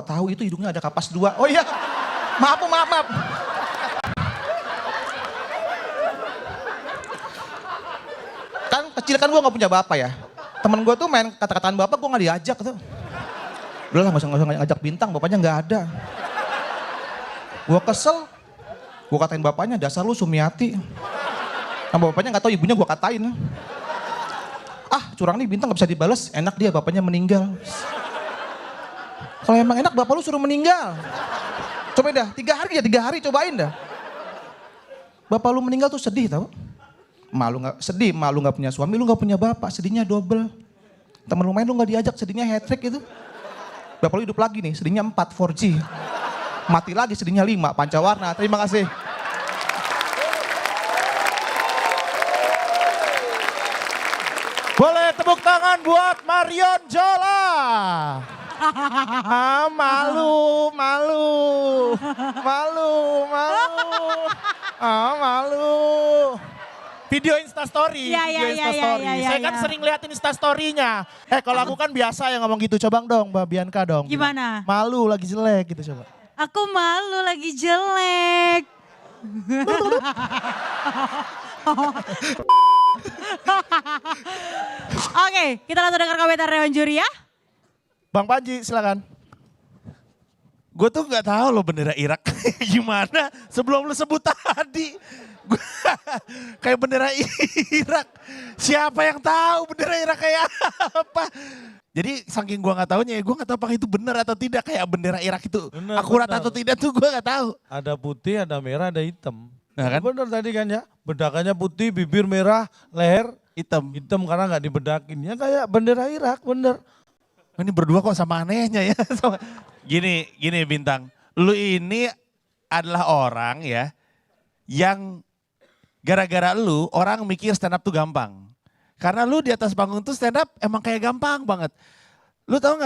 tahu itu hidungnya ada kapas 2. Oh iya, maaf. Kan kecil kan gue gak punya bapak ya. Temen gue tuh main kata-kataan bapak gue gak diajak tuh. Udah lah gak usah ngajak Bintang, bapaknya gak ada. Gue kesel, gue katain bapaknya dasar lu Sumiati. Nah bapaknya gak tahu ibunya gue katain. Ah curang nih Bintang gak bisa dibales, enak dia bapaknya meninggal. Kalau emang enak bapak lu suruh meninggal. Coba dah, 3 hari cobain dah. Bapak lu meninggal tuh sedih tau. Malu gak punya suami, lu gak punya bapak, sedihnya double. Temen lu main lu gak diajak, sedihnya hat-trick itu. Bapak lu hidup lagi nih, sedihnya 4, 4G. Mati lagi, sedihnya 5, pancawarna. Terima kasih. Boleh tepuk tangan buat Marion Jola. Malu. Video Instastory. Saya kan sering liatin Instastory-nya. Kalau aku kan biasa yang ngomong gitu. Coba dong Mbak Bianca dong. Gimana? Malu lagi jelek gitu coba. Aku malu lagi jelek. Oke, kita langsung dengar komentar Dewan Juri ya. Bang Panji silakan. Gue tuh nggak tahu loh bendera Irak gimana sebelum lu sebut tadi. Kayak bendera Irak. Siapa yang tahu bendera Irak kayak apa? Jadi saking gue nggak tahunya, gue nggak tahu apakah itu benar atau tidak kayak bendera Irak itu akurat atau tidak tuh gue nggak tahu. Ada putih, ada merah, ada hitam. Nah kan? Benar tadi kan ya, bedakannya putih, bibir merah, leher hitam. Hitam karena nggak dibedakin. Ya kayak bendera Irak, bener. Ini berdua kok sama anehnya ya. Gini Bintang, lu ini adalah orang ya yang gara-gara lu orang mikir stand up tuh gampang. Karena lu di atas panggung tuh stand up emang kayak gampang banget. Lu tahu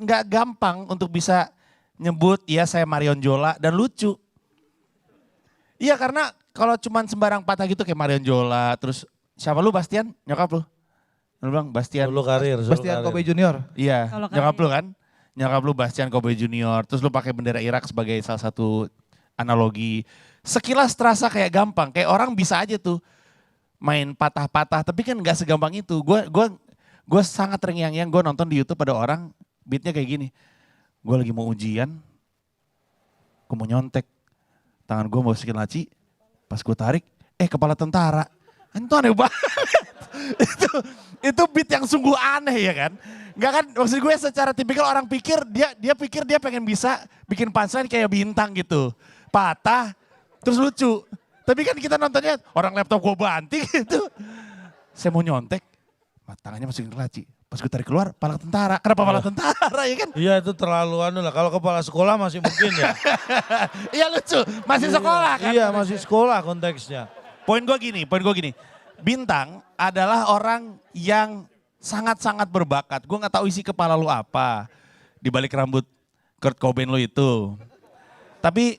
nggak gampang untuk bisa nyebut ya saya Marion Jola dan lucu. Iya karena kalau cuman sembarang patah gitu kayak Marion Jola terus siapa lu Bastian nyokap lu? Lu bilang Bastian. Bastian Kobe Junior. Iya, nyokap lu kan? Nyokap lu Bastian Kobe Junior. Terus lu pakai bendera Irak sebagai salah satu analogi. Sekilas terasa kayak gampang, kayak orang bisa aja tuh main patah-patah, tapi kan nggak segampang itu. Gue sangat terngiang-ngiang, gue nonton di YouTube ada orang beatnya kayak gini. Gue lagi mau ujian, gue mau nyontek, tangan gue mau masukin laci, pas gue tarik, kepala tentara. Itu aneh banget. itu beat yang sungguh aneh ya kan. Enggak kan, maksud gue secara tipikal orang pikir dia pikir dia pengen bisa bikin punchline kayak Bintang gitu. Patah, terus lucu. Tapi kan kita nontonnya orang laptop gue banting gitu. Saya mau nyontek, tangannya masukin laci. Pas gue tarik keluar, pala tentara. Kenapa pala tentara ya kan? Iya itu terlalu lah. Kalau kepala sekolah masih mungkin ya. Iya lucu, masih sekolah kan? Iya masih sekolah konteksnya. Poin gue gini. Bintang adalah orang yang sangat-sangat berbakat. Gue gak tahu isi kepala lu apa. Di balik rambut Kurt Cobain lu itu. Tapi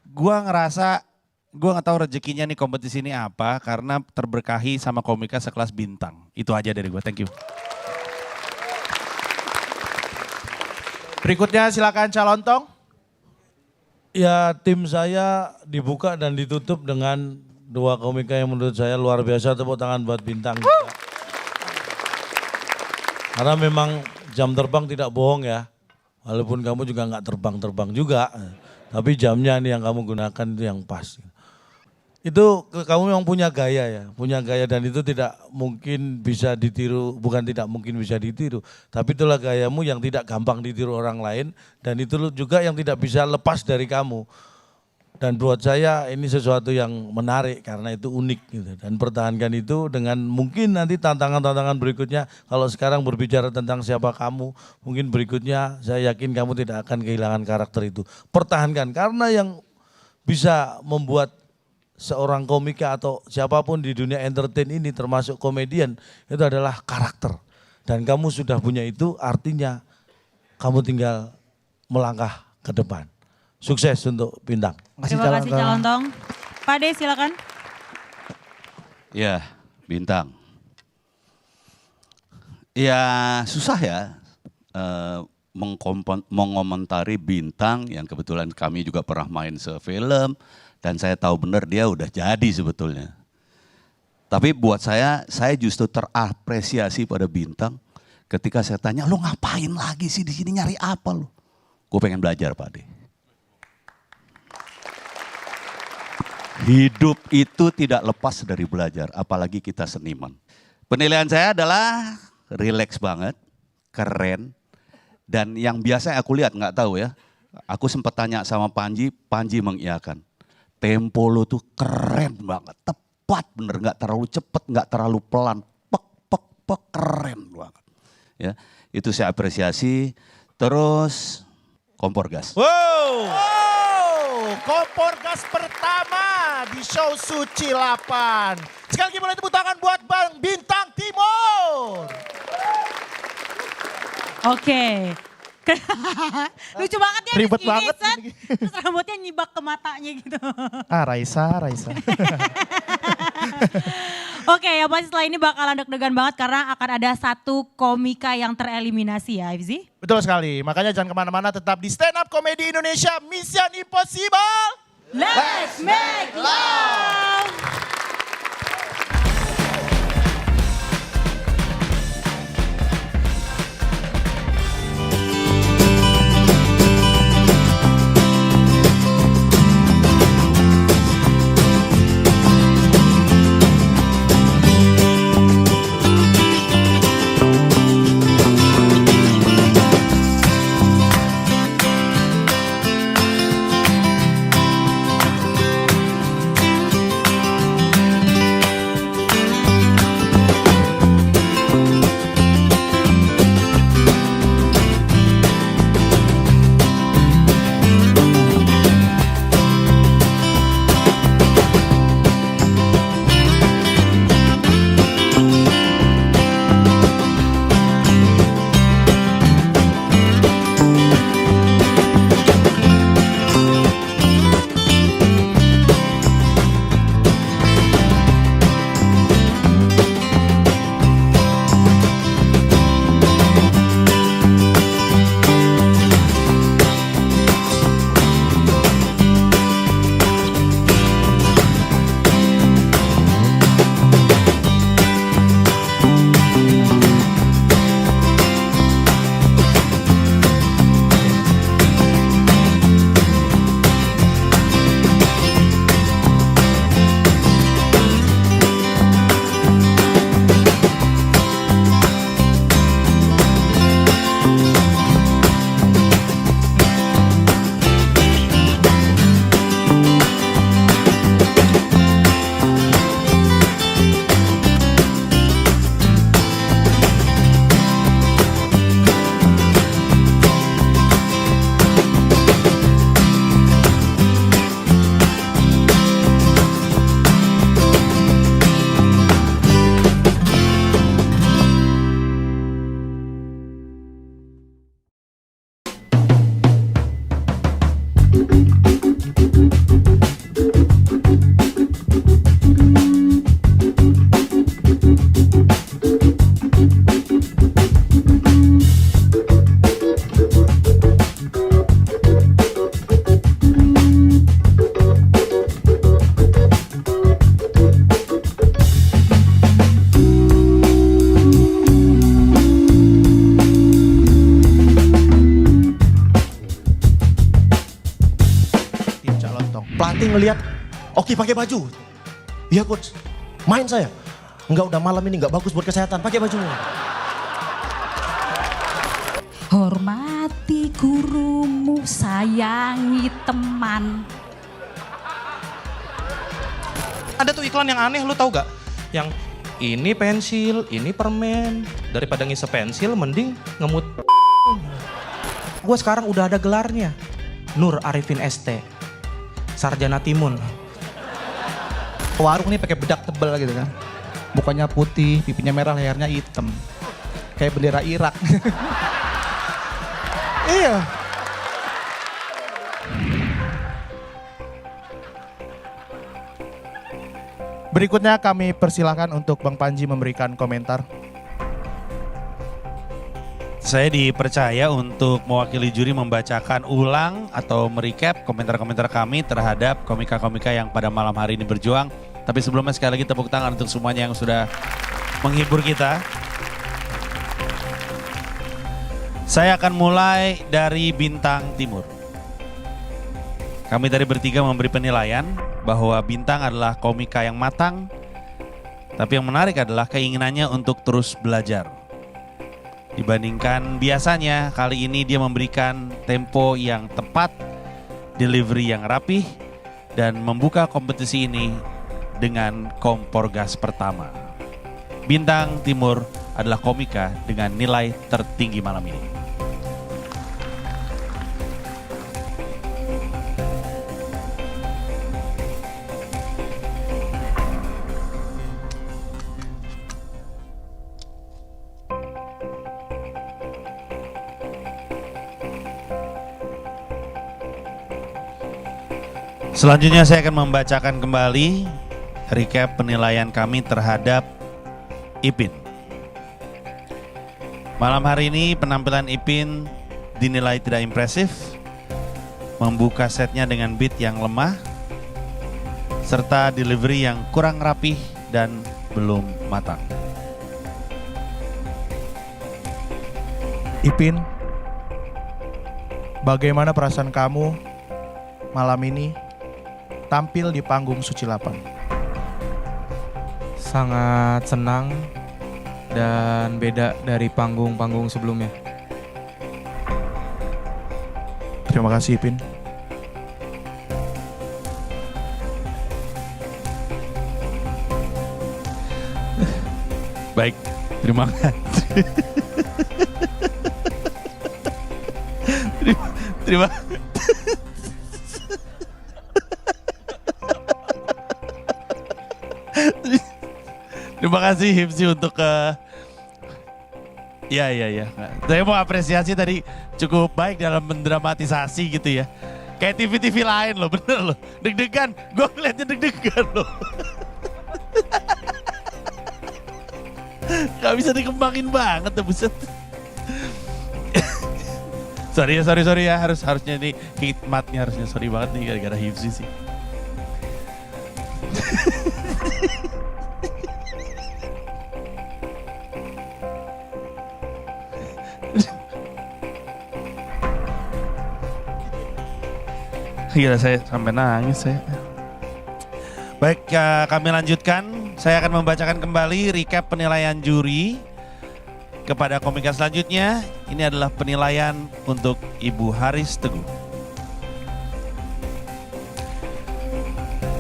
gue ngerasa, gue gak tahu rezekinya nih kompetisi ini apa. Karena terberkahi sama komika sekelas Bintang. Itu aja dari gue, thank you. Berikutnya silakan calon tong. Ya tim saya dibuka dan ditutup dengan dua komika yang menurut saya luar biasa. Tepuk tangan buat Bintang. Karena memang jam terbang tidak bohong ya. Walaupun kamu juga nggak terbang-terbang juga. Tapi jamnya nih yang kamu gunakan itu yang pas. Itu kamu memang punya gaya ya. Punya gaya dan itu tidak mungkin bisa ditiru. Bukan tidak mungkin bisa ditiru. Tapi itulah gayamu yang tidak gampang ditiru orang lain. Dan itu juga yang tidak bisa lepas dari kamu. Dan buat saya ini sesuatu yang menarik karena itu unik gitu. Dan pertahankan itu dengan mungkin nanti tantangan-tantangan berikutnya. Kalau sekarang berbicara tentang siapa kamu, mungkin berikutnya saya yakin kamu tidak akan kehilangan karakter itu. Pertahankan karena yang bisa membuat seorang komika atau siapapun di dunia entertain ini termasuk komedian itu adalah karakter. Dan kamu sudah punya itu artinya kamu tinggal melangkah ke depan. Sukses untuk Bintang. Terima kasih Calontong. Pak De silakan. Ya, Bintang. Ya susah ya mengomentari Bintang yang kebetulan kami juga pernah main sefilm dan saya tahu benar dia udah jadi sebetulnya. Tapi buat saya justru terapresiasi pada Bintang ketika saya tanya, lo ngapain lagi sih di sini, nyari apa lo? Gue pengen belajar Pak De. Hidup itu tidak lepas dari belajar, apalagi kita seniman. Penilaian saya adalah rileks banget, keren, dan yang biasa aku lihat nggak tahu ya. Aku sempat tanya sama Panji, Panji mengiyakan. Tempo lo tuh keren banget, tepat bener, nggak terlalu cepet, nggak terlalu pelan, pek, keren banget. Ya, itu saya apresiasi. Terus kompor gas. Wow. Kompor gas pertama di show Suci 8. Sekali lagi boleh tepuk tangan buat Bang Bintang Timur. Oke. Lucu banget ya. Ribet banget. Terus rambutnya nyibak ke matanya gitu. Raisa. Oke, yang pasti setelah ini bakalan deg-degan banget karena akan ada satu komika yang tereliminasi ya, Ifzi. Betul sekali, makanya jangan kemana-mana, tetap di Stand Up Comedy Indonesia Mission Impossible. Let's make love. ngelihat Oki pakai baju. Iya coach, main saya. Enggak, udah malam ini enggak bagus buat kesehatan, pakai bajunya. Hormati gurumu, sayangi teman. ada tuh iklan yang aneh, lu tahu gak? Yang ini pensil, ini permen. Daripada ngisep pensil, mending ngemut. Gue sekarang udah ada gelarnya. Nur Arifin ST. Sarjana Timun. Warung nih pakai bedak tebal gitu kan. Mukanya putih, pipinya merah, lehernya hitam. Kayak bendera Irak. Iya. Berikutnya kami persilahkan untuk Bang Panji memberikan komentar. Saya dipercaya untuk mewakili juri membacakan ulang atau merecap komentar-komentar kami terhadap komika-komika yang pada malam hari ini berjuang. Tapi sebelumnya sekali lagi tepuk tangan untuk semuanya yang sudah menghibur kita. Saya akan mulai dari Bintang Timur. Kami dari bertiga memberi penilaian bahwa Bintang adalah komika yang matang, tapi yang menarik adalah keinginannya untuk terus belajar. Dibandingkan biasanya, kali ini dia memberikan tempo yang tepat, delivery yang rapih, dan membuka kompetisi ini dengan kompor gas pertama. Bintang Timur adalah komika dengan nilai tertinggi malam ini. Selanjutnya saya akan membacakan kembali recap penilaian kami terhadap Ipin. Malam hari ini penampilan Ipin dinilai tidak impresif, membuka setnya dengan beat yang lemah, serta delivery yang kurang rapih dan belum matang. Ipin, bagaimana perasaan kamu malam ini tampil di panggung Suci 8? Sangat senang dan beda dari panggung-panggung sebelumnya. Terima kasih Ipin. Baik, terima kasih. terima Terima kasih Hipsi untuk ya. Saya mau apresiasi tadi cukup baik dalam mendramatisasi gitu ya. Kayak TV-TV lain loh, bener loh. Deg-degan, gue ngeliatnya deg-degan loh. Gak bisa dikembangin banget tuh buset. sorry ya, harusnya ini hikmatnya harusnya sorry banget nih gara-gara Hipsi sih. Gila saya sampai nangis saya. Baik, kami lanjutkan. Saya akan membacakan kembali recap penilaian juri kepada komika selanjutnya. Ini adalah penilaian untuk Ibu Haris Teguh.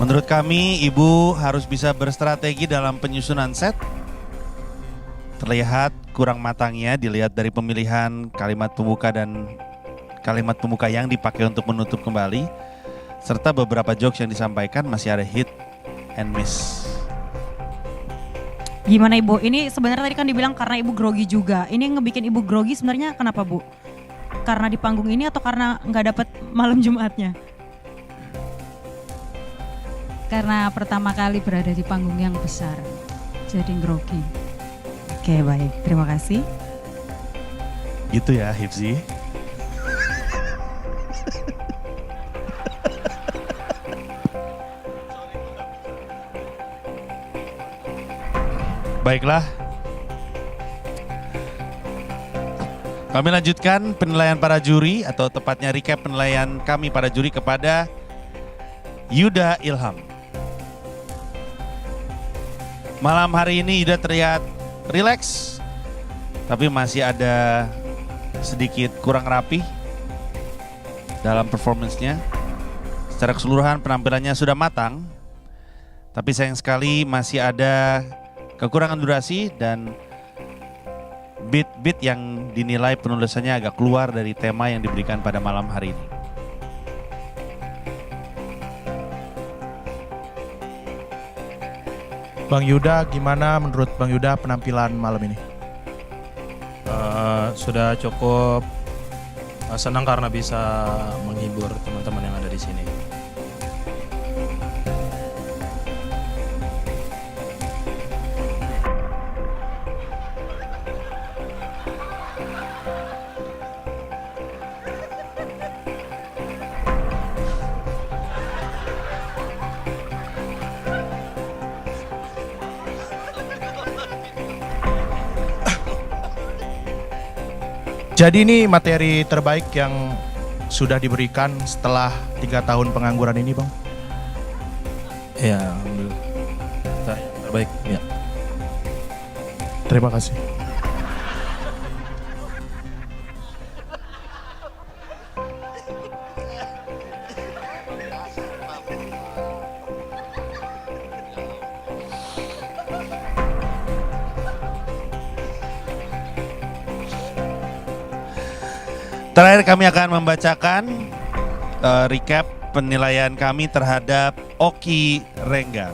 Menurut kami, Ibu harus bisa berstrategi dalam penyusunan set. Terlihat kurang matangnya dilihat dari pemilihan kalimat pembuka dan kalimat pembuka yang dipakai untuk menutup kembali, serta beberapa jokes yang disampaikan masih ada hit and miss. Gimana Ibu? Ini sebenarnya tadi kan dibilang karena Ibu grogi juga. Ini yang ngebikin Ibu grogi sebenarnya kenapa Bu? Karena di panggung ini atau karena nggak dapet malam Jumatnya? Karena pertama kali berada di panggung yang besar, jadi grogi. Oke baik, terima kasih. Gitu ya Hipsi. Baiklah. Kami lanjutkan penilaian para juri atau tepatnya recap penilaian kami para juri kepada Yuda Ilham. Malam hari ini Yuda terlihat rileks, tapi masih ada sedikit kurang rapi dalam performance-nya. Secara keseluruhan penampilannya sudah matang, Tapi sayang sekali masih ada kekurangan durasi dan beat-beat yang dinilai penulisannya agak keluar dari tema yang diberikan pada malam hari ini. Bang Yuda, gimana menurut Bang Yuda penampilan malam ini? Sudah cukup senang karena bisa menghibur teman-teman yang ada di sini. Jadi ini materi terbaik yang sudah diberikan setelah 3 tahun pengangguran ini, Bang? Ya, alhamdulillah. Terbaik, ya. Terima kasih. Terakhir kami akan membacakan recap penilaian kami terhadap Oki Rengga.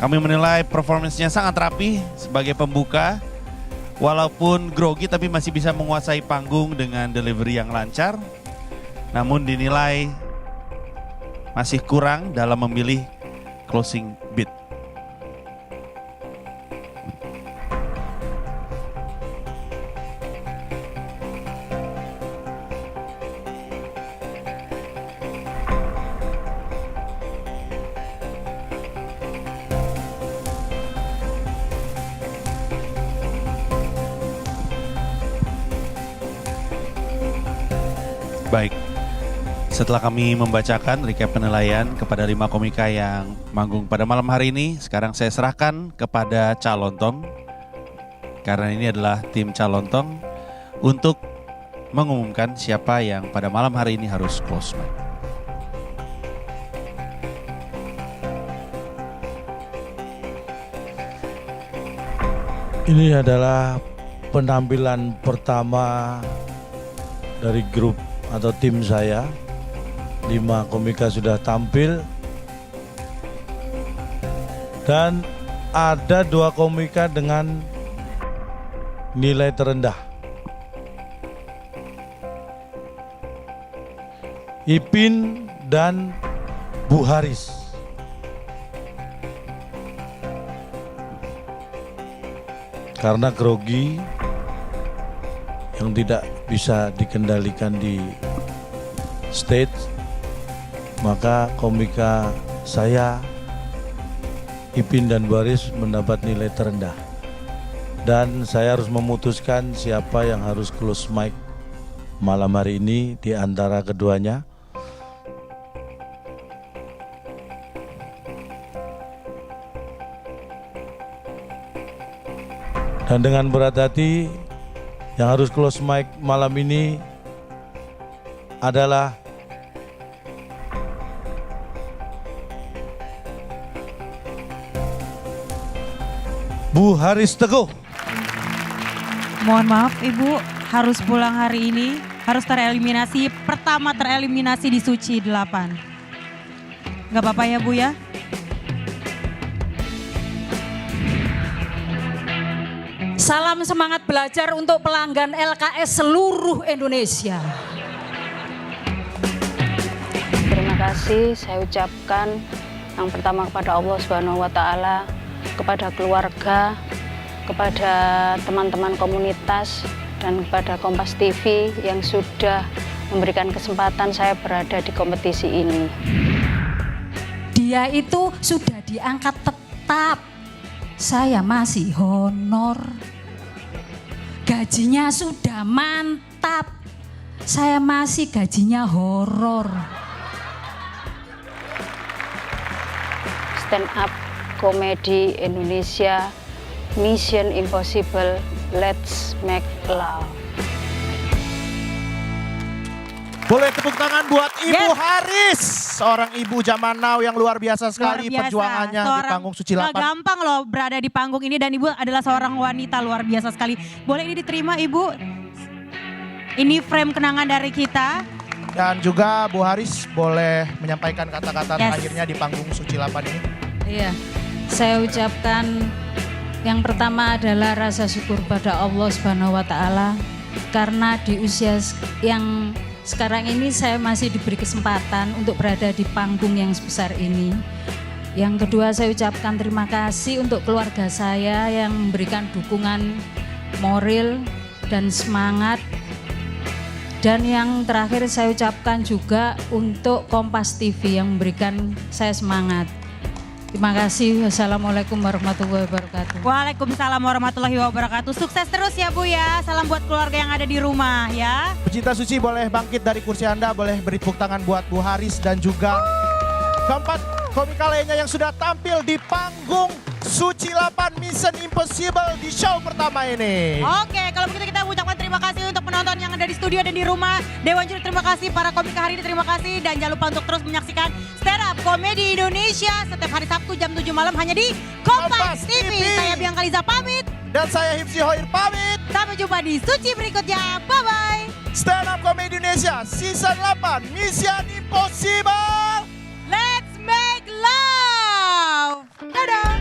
Kami menilai performance-nya sangat rapi sebagai pembuka. Walaupun grogi tapi masih bisa menguasai panggung dengan delivery yang lancar. Namun dinilai masih kurang dalam memilih closing beat. Baik, setelah kami membacakan recap penilaian kepada 5 komika yang manggung pada malam hari ini, sekarang saya serahkan kepada Calontong, karena ini adalah tim Calontong, untuk mengumumkan siapa yang pada malam hari ini harus close mic. Ini adalah penampilan pertama dari grup atau tim saya. 5 komika sudah tampil dan ada 2 komika dengan nilai terendah. Ipin dan Bu Haris. Karena grogi yang tidak bisa dikendalikan di stage, maka komika saya, Ipin dan Bu Haris mendapat nilai terendah. Dan saya harus memutuskan siapa yang harus close mic malam hari ini di antara keduanya. Dan dengan berat hati, yang harus close mic malam ini adalah Bu Haris Teguh. Mohon maaf Ibu, harus pulang hari ini, harus tereliminasi, pertama tereliminasi di Suci 8. Gak apa-apa ya Bu ya? Salam semangat belajar untuk pelanggan LKS seluruh Indonesia. Terima kasih saya ucapkan yang pertama kepada Allah Subhanahu wa taala, kepada keluarga, kepada teman-teman komunitas dan kepada Kompas TV yang sudah memberikan kesempatan saya berada di kompetisi ini. Dia itu sudah diangkat tetap. Saya masih honor. Gajinya sudah mantap. Saya masih gajinya horor. Stand up komedi Indonesia, Mission Impossible, Let's Make Love. Boleh tepuk tangan buat Ibu Haris, seorang ibu zaman now yang luar biasa sekali Luar biasa. perjuangannya di Seorang- panggung Suci Gak 8. gampang loh berada di panggung ini dan Ibu adalah seorang wanita luar biasa sekali. Boleh ini diterima Ibu? Ini frame kenangan dari kita. Dan juga Bu Haris boleh menyampaikan kata-kata Yes. terakhirnya di panggung Suci 8 ini. Iya, saya ucapkan yang pertama adalah rasa syukur pada Allah Subhanahu wa taala karena di usia yang sekarang ini saya masih diberi kesempatan untuk berada di panggung yang sebesar ini. Yang kedua saya ucapkan terima kasih untuk keluarga saya yang memberikan dukungan moral dan semangat. Dan yang terakhir saya ucapkan juga untuk Kompas TV yang memberikan saya semangat. Terima kasih. Wassalamualaikum warahmatullahi wabarakatuh. Waalaikumsalam warahmatullahi wabarakatuh. Sukses terus ya Bu ya. Salam buat keluarga yang ada di rumah ya. Pecinta Suci boleh bangkit dari kursi Anda, boleh beri tepuk tangan buat Bu Haris dan juga keempat komika lainnya yang sudah tampil di panggung Suci 8 Mission Impossible di show pertama ini. Oke, kalau begitu kita ucapkan terima kasih untuk penonton yang ada di studio dan di rumah. Dewan Juri terima kasih, para komika hari ini terima kasih. Dan jangan lupa untuk terus menyaksikan Stand Up Comedy Indonesia setiap hari Sabtu jam 7 malam hanya di Kompas TV. Saya Bianca Liza pamit. Dan saya Hipsi Hoir pamit. Sampai jumpa di Suci berikutnya. Bye-bye. Stand Up Comedy Indonesia Season 8 Mission Impossible. Let's make love. Dadah.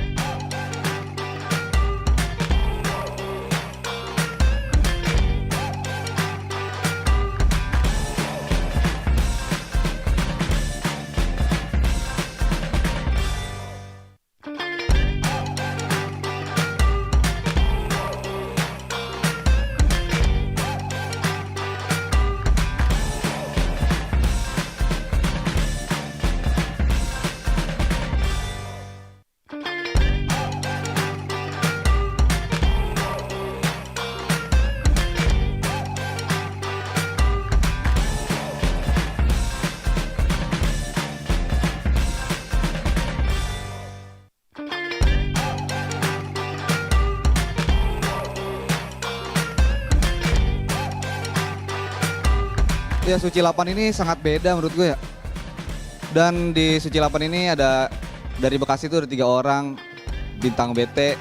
Ya Suci 8 ini sangat beda menurut gue ya. Dan di Suci 8 ini ada dari Bekasi itu ada 3 orang. Bintang BT,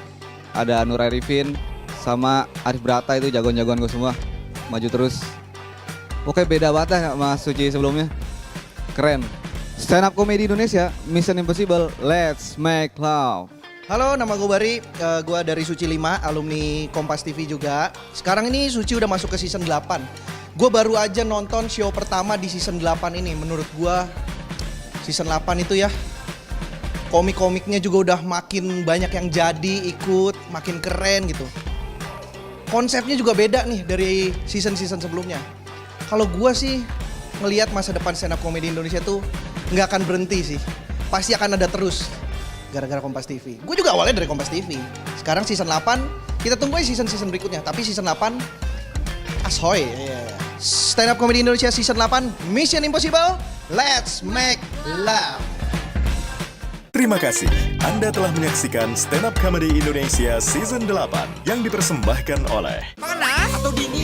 ada Nur Arifin, sama Arif Brata itu jagoan-jagoan gue semua. Maju terus. Oke beda banget ya sama Suci sebelumnya. Keren. Stand Up Comedy Indonesia, Mission Impossible, Let's Make Love. Halo, nama gue Bari, gue dari Suci 5, alumni Kompas TV juga. Sekarang ini Suci udah masuk ke season 8. Gue baru aja nonton show pertama di season 8 ini. Menurut gue season 8 itu ya, komik-komiknya juga udah makin banyak yang jadi, ikut, makin keren gitu. Konsepnya juga beda nih dari season-season sebelumnya. Kalau gue sih ngelihat masa depan stand up comedy Indonesia tuh nggak akan berhenti sih. Pasti akan ada terus. Gara-gara Kompas TV. Gue juga awalnya dari Kompas TV. Sekarang season 8, kita tunggu aja season-season berikutnya. Tapi season 8, ashoy. Stand Up Comedy Indonesia season 8, Mission Impossible, Let's Make Love. Terima kasih. Anda telah menyaksikan Stand Up Comedy Indonesia Season 8 yang dipersembahkan oleh Panas atau dingin?